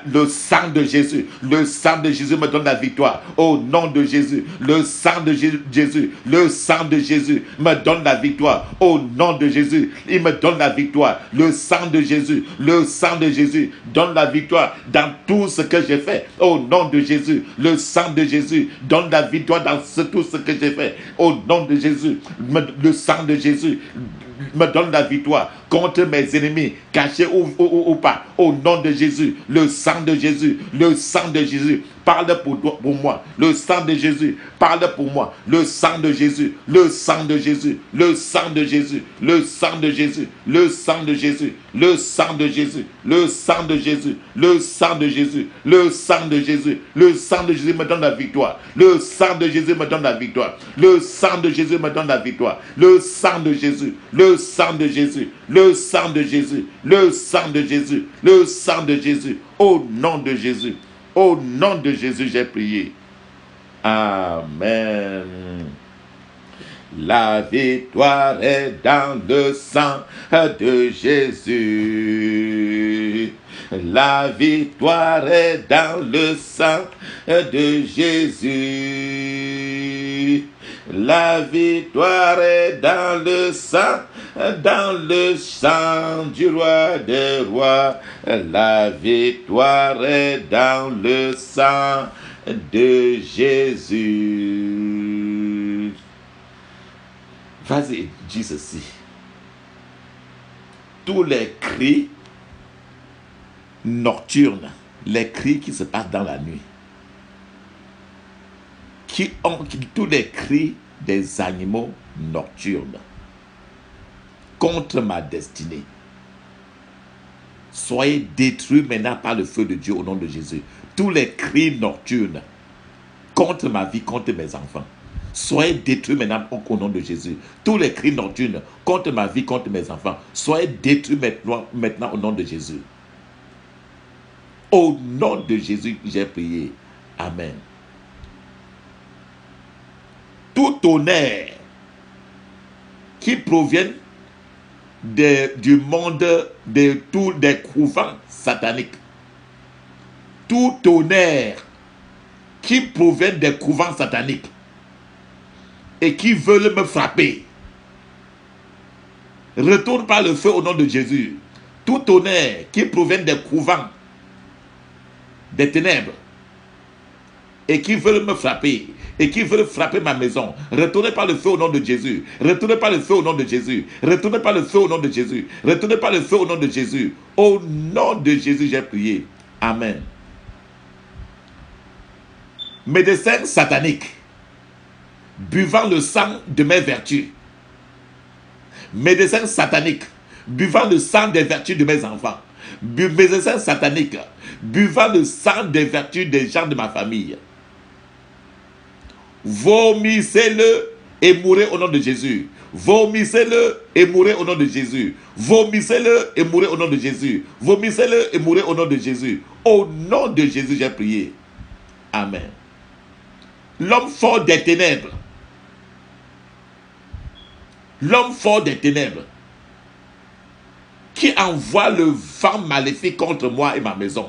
Le sang de Jésus me donne la victoire. Au nom de Jésus, le sang de Jésus me donne la victoire. Au nom de Jésus, il me donne la victoire. Le sang de Jésus donne la victoire dans tout ce que j'ai fait. Au nom de Jésus, le sang de Jésus donne la victoire dans tout ce que j'ai fait. Au nom de Jésus, le sang de Jésus me donne la victoire contre mes ennemis, cachés ou pas. Au nom de Jésus, le sang de Jésus parle pour moi. Le sang de Jésus parle pour moi. Le sang de Jésus, le sang de Jésus, le sang de Jésus, le sang de Jésus, le sang de Jésus, le sang de Jésus, le sang de Jésus, le sang de Jésus, le sang de Jésus, le sang de Jésus me donne la victoire. Le sang de Jésus me donne la victoire. Le sang de Jésus me donne la victoire. Le sang de Jésus, le sang de Jésus, le sang de Jésus, le sang de Jésus, le sang de Jésus. Au nom de Jésus. Au nom de Jésus, j'ai prié. Amen. La victoire est dans le sang de Jésus. La victoire est dans le sang de Jésus. La victoire est dans le sang du roi des rois. La victoire est dans le sang de Jésus. Vas-y, dis ceci. Tous les cris nocturnes, les cris qui se passent dans la nuit, tous les cris des animaux nocturnes contre ma destinée, soyez détruits maintenant par le feu de Dieu au nom de Jésus. Tous les cris nocturnes contre ma vie, contre mes enfants, soyez détruits maintenant au nom de Jésus. Tous les cris nocturnes contre ma vie, contre mes enfants, soyez détruits maintenant au nom de Jésus. Au nom de Jésus, j'ai prié. Amen. Tout honneur qui provient du monde des couvents sataniques, tout honneur qui provient des couvents sataniques et qui veulent me frapper, retourne par le feu au nom de Jésus. Tout honneur qui provient des couvents des ténèbres et qui veulent me frapper, et qui veulent frapper ma maison, retournez par le feu au nom de Jésus. Retournez par le feu au nom de Jésus. Retournez par le feu au nom de Jésus. Retournez par le feu au nom de Jésus. Au nom de Jésus, j'ai prié. Amen. Médecin satanique, buvant le sang de mes vertus. Médecin satanique, buvant le sang des vertus de mes enfants. Médecin satanique, buvant le sang des vertus des gens de ma famille. Vomissez-le et mourrez au nom de Jésus. Vomissez-le et mourrez au nom de Jésus. Vomissez-le et mourrez au nom de Jésus. Vomissez-le et mourrez au nom de Jésus. Au nom de Jésus, j'ai prié. Amen. L'homme fort des ténèbres. L'homme fort des ténèbres qui envoie le vent maléfique contre moi et ma maison.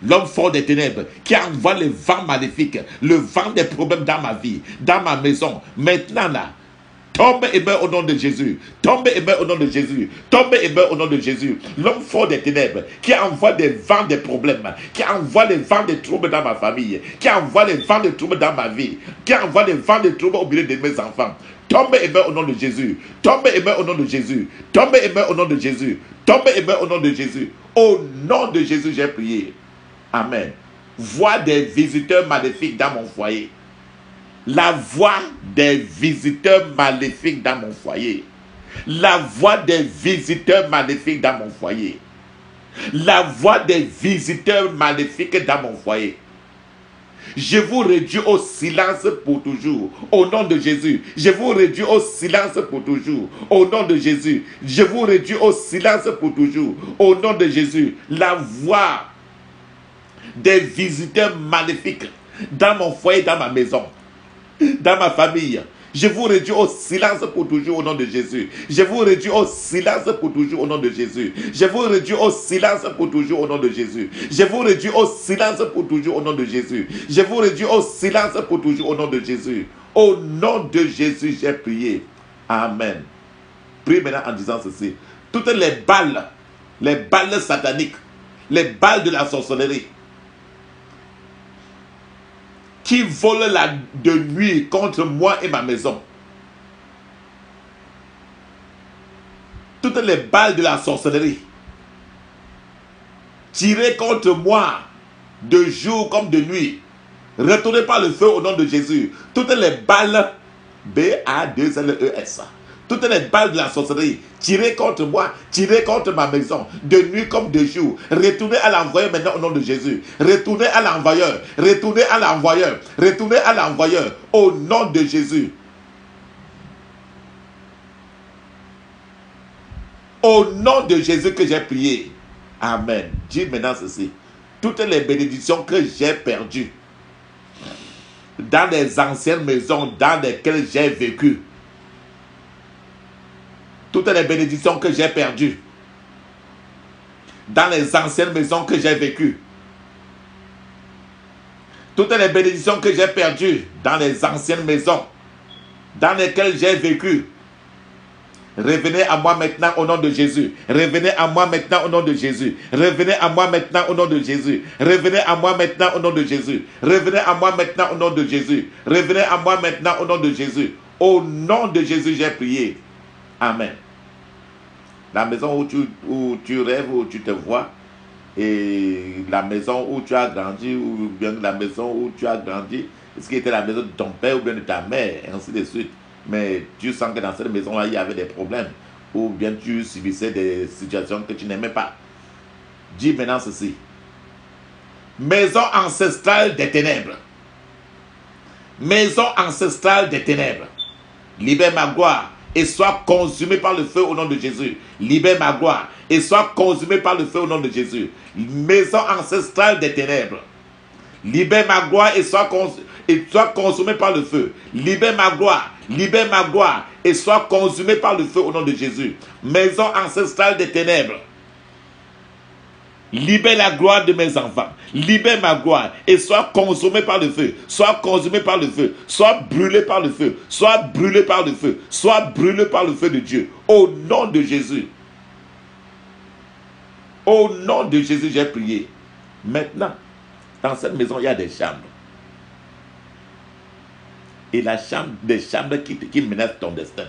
L'homme fort des ténèbres qui envoie le vent maléfique, le vent des problèmes dans ma vie, dans ma maison. Maintenant là, tombe et meurt au nom de Jésus. Tombe et meurt au nom de Jésus. Tombe et meurt au nom de Jésus. L'homme fort des ténèbres qui envoie des vents des problèmes, qui envoie les vents des troubles dans ma famille, qui envoie les vents des troubles dans ma vie, qui envoie les vents des troubles au milieu de mes enfants. Tombe et meurt au nom de Jésus. Tombe et meurt au nom de Jésus. Tombe et meurt au nom de Jésus. Tombe et meurt au nom de Jésus. Au nom de Jésus, j'ai prié. Amen. Voix des visiteurs maléfiques dans mon foyer. La voix des visiteurs maléfiques dans mon foyer. La voix des visiteurs maléfiques dans mon foyer. La voix des visiteurs maléfiques dans mon foyer. Je vous réduis au silence pour toujours. Au nom de Jésus. Je vous réduis au silence pour toujours. Au nom de Jésus. Je vous réduis au silence pour toujours. Au nom de Jésus. La voix des visiteurs maléfiques dans mon foyer, dans ma maison, dans ma famille. Je vous réduis au silence pour toujours au nom de Jésus. Je vous réduis au silence pour toujours au nom de Jésus. Je vous réduis au silence pour toujours au nom de Jésus. Je vous réduis au silence pour toujours au nom de Jésus. Je vous réduis au silence pour toujours au nom de Jésus. Au nom de Jésus, j'ai prié. Amen. Prie maintenant en disant ceci. Toutes les balles sataniques, les balles de la sorcellerie, qui volent de nuit contre moi et ma maison. Toutes les balles de la sorcellerie tirées contre moi de jour comme de nuit, retournez par le feu au nom de Jésus. Toutes les balles, B-A-2-L-E-S, toutes les balles de la sorcellerie tirées contre moi, tirées contre ma maison, de nuit comme de jour, retournez à l'envoyeur maintenant au nom de Jésus. Retournez à l'envoyeur, retournez à l'envoyeur, retournez à l'envoyeur au nom de Jésus. Au nom de Jésus que j'ai prié. Amen. Dis maintenant ceci. Toutes les bénédictions que j'ai perdues dans les anciennes maisons dans lesquelles j'ai vécu, toutes les bénédictions que j'ai perdues dans les anciennes maisons que j'ai vécues, toutes les bénédictions que j'ai perdues dans les anciennes maisons dans lesquelles j'ai vécu, revenez à moi maintenant au nom de Jésus. Revenez à moi maintenant au nom de Jésus. Revenez à moi maintenant au nom de Jésus. Revenez à moi maintenant au nom de Jésus. Revenez à moi maintenant au nom de Jésus. Revenez à moi maintenant au nom de Jésus. Au nom de Jésus, j'ai prié. Amen. La maison où tu rêves, où tu te vois, et la maison où tu as grandi, ou bien la maison où tu as grandi, ce qui était la maison de ton père ou bien de ta mère, et ainsi de suite. Mais tu sens que dans cette maison-là, il y avait des problèmes, ou bien tu subissais des situations que tu n'aimais pas. Dis maintenant ceci. Maison ancestrale des ténèbres. Maison ancestrale des ténèbres. Libère ma gloire et sois consumé par le feu au nom de Jésus. Libère ma gloire et sois consumé par le feu au nom de Jésus. Maison ancestrale des ténèbres. Libère ma gloire et sois consumé par le feu. Libère ma gloire et sois consumé par le feu au nom de Jésus. Maison ancestrale des ténèbres. Libère la gloire de mes enfants. Libère ma gloire et sois consumé par le feu. Sois consumé par le feu. Sois brûlé par le feu. Sois brûlé par le feu. Sois brûlé par le feu de Dieu. Au nom de Jésus. Au nom de Jésus, j'ai prié. Maintenant, dans cette maison, il y a des chambres. et des chambres qui menacent ton destin.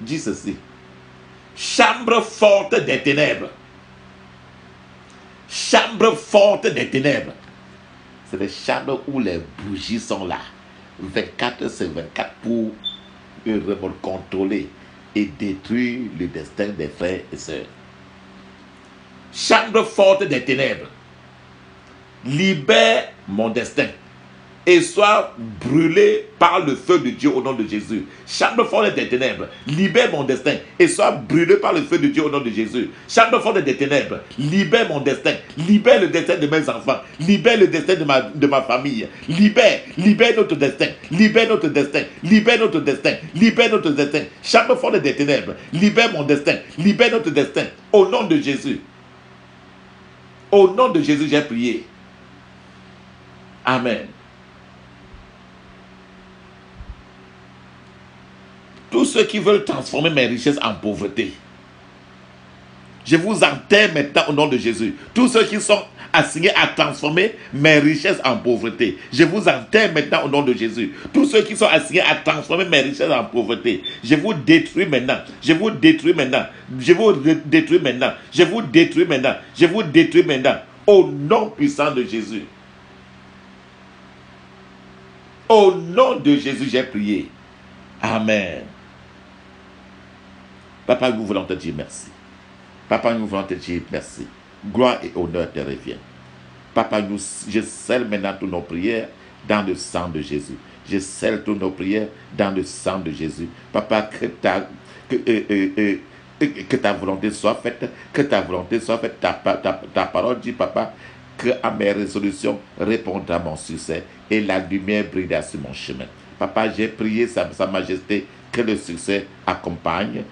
Dis ceci. Chambre forte des ténèbres. Chambre forte des ténèbres. C'est les chambres où les bougies sont là. 24 sur 24 pour contrôler et détruire le destin des frères et sœurs. Chambre forte des ténèbres. Libère mon destin et sois brûlé par le feu de Dieu au nom de Jésus. Chambre forte des ténèbres, libère mon destin et sois brûlé par le feu de Dieu au nom de Jésus. Chambre forte des ténèbres, libère mon destin, libère le destin de mes enfants, libère le destin de ma famille, libère notre destin, libère notre destin, libère notre destin, libère notre destin. Chambre forte des ténèbres, libère mon destin, libère notre destin au nom de Jésus. Au nom de Jésus, j'ai prié. Amen. Tous ceux qui veulent transformer mes richesses en pauvreté, je vous enterre maintenant au nom de Jésus. Tous ceux qui sont assignés à transformer mes richesses en pauvreté, je vous enterre maintenant au nom de Jésus. Tous ceux qui sont assignés à transformer mes richesses en pauvreté, je vous détruis maintenant. Je vous détruis maintenant. Je vous détruis maintenant. Je vous détruis maintenant. Je vous détruis maintenant. Au nom puissant de Jésus. Au nom de Jésus, j'ai prié. Amen. Papa, nous voulons te dire merci. Papa, nous voulons te dire merci. Gloire et honneur te reviennent. Papa, je scelle maintenant toutes nos prières dans le sang de Jésus. Je scelle toutes nos prières dans le sang de Jésus. Papa, que ta volonté soit faite. Que ta volonté soit faite. Ta parole dit, papa, que à mes résolutions répondra mon succès et la lumière brillera sur mon chemin. Papa, j'ai prié Sa Majesté que le succès accompagne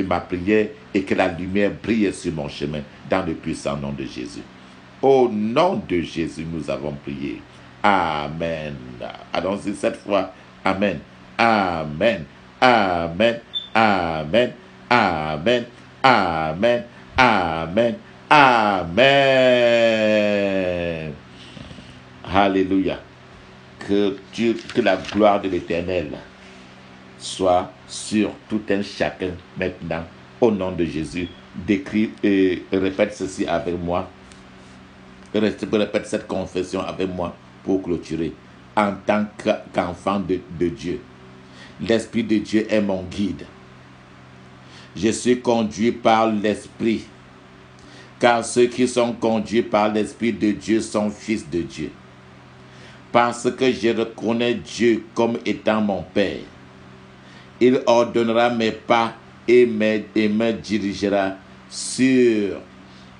ma prière et que la lumière brille sur mon chemin dans le puissant nom de Jésus. Au nom de Jésus, nous avons prié. Amen. Allons-y cette fois. Amen. Amen. Amen. Amen. Amen. Amen. Amen. Amen. Alléluia. Que la gloire de l'Éternel soit sur tout un chacun maintenant, au nom de Jésus. Décris et répète ceci avec moi. Répète cette confession avec moi pour clôturer. En tant qu'enfant de Dieu, l'Esprit de Dieu est mon guide. Je suis conduit par l'Esprit, car ceux qui sont conduits par l'Esprit de Dieu sont fils de Dieu. Parce que je reconnais Dieu comme étant mon Père, il ordonnera mes pas et me dirigera sur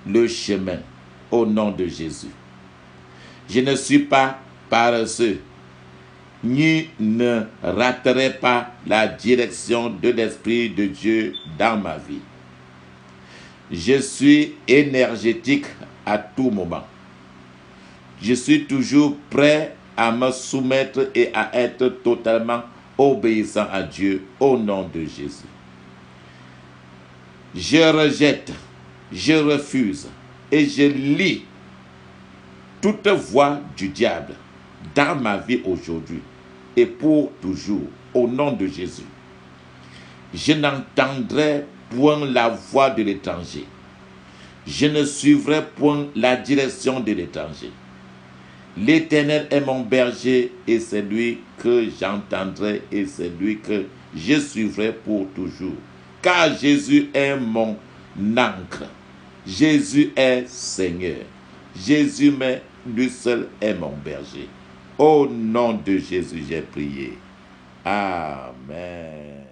le chemin au nom de Jésus. Je ne suis pas paresseux, ni ne raterai pas la direction de l'Esprit de Dieu dans ma vie. Je suis énergétique à tout moment. Je suis toujours prêt à me soumettre et à être totalement obéissant à Dieu au nom de Jésus. Je rejette, je refuse et je lis toute voix du diable dans ma vie aujourd'hui et pour toujours au nom de Jésus. Je n'entendrai point la voix de l'étranger. Je ne suivrai point la direction de l'étranger. L'Éternel est mon berger et c'est lui que j'entendrai et c'est lui que je suivrai pour toujours. Car Jésus est mon ancre. Jésus est Seigneur. Jésus, mais lui seul est mon berger. Au nom de Jésus, j'ai prié. Amen.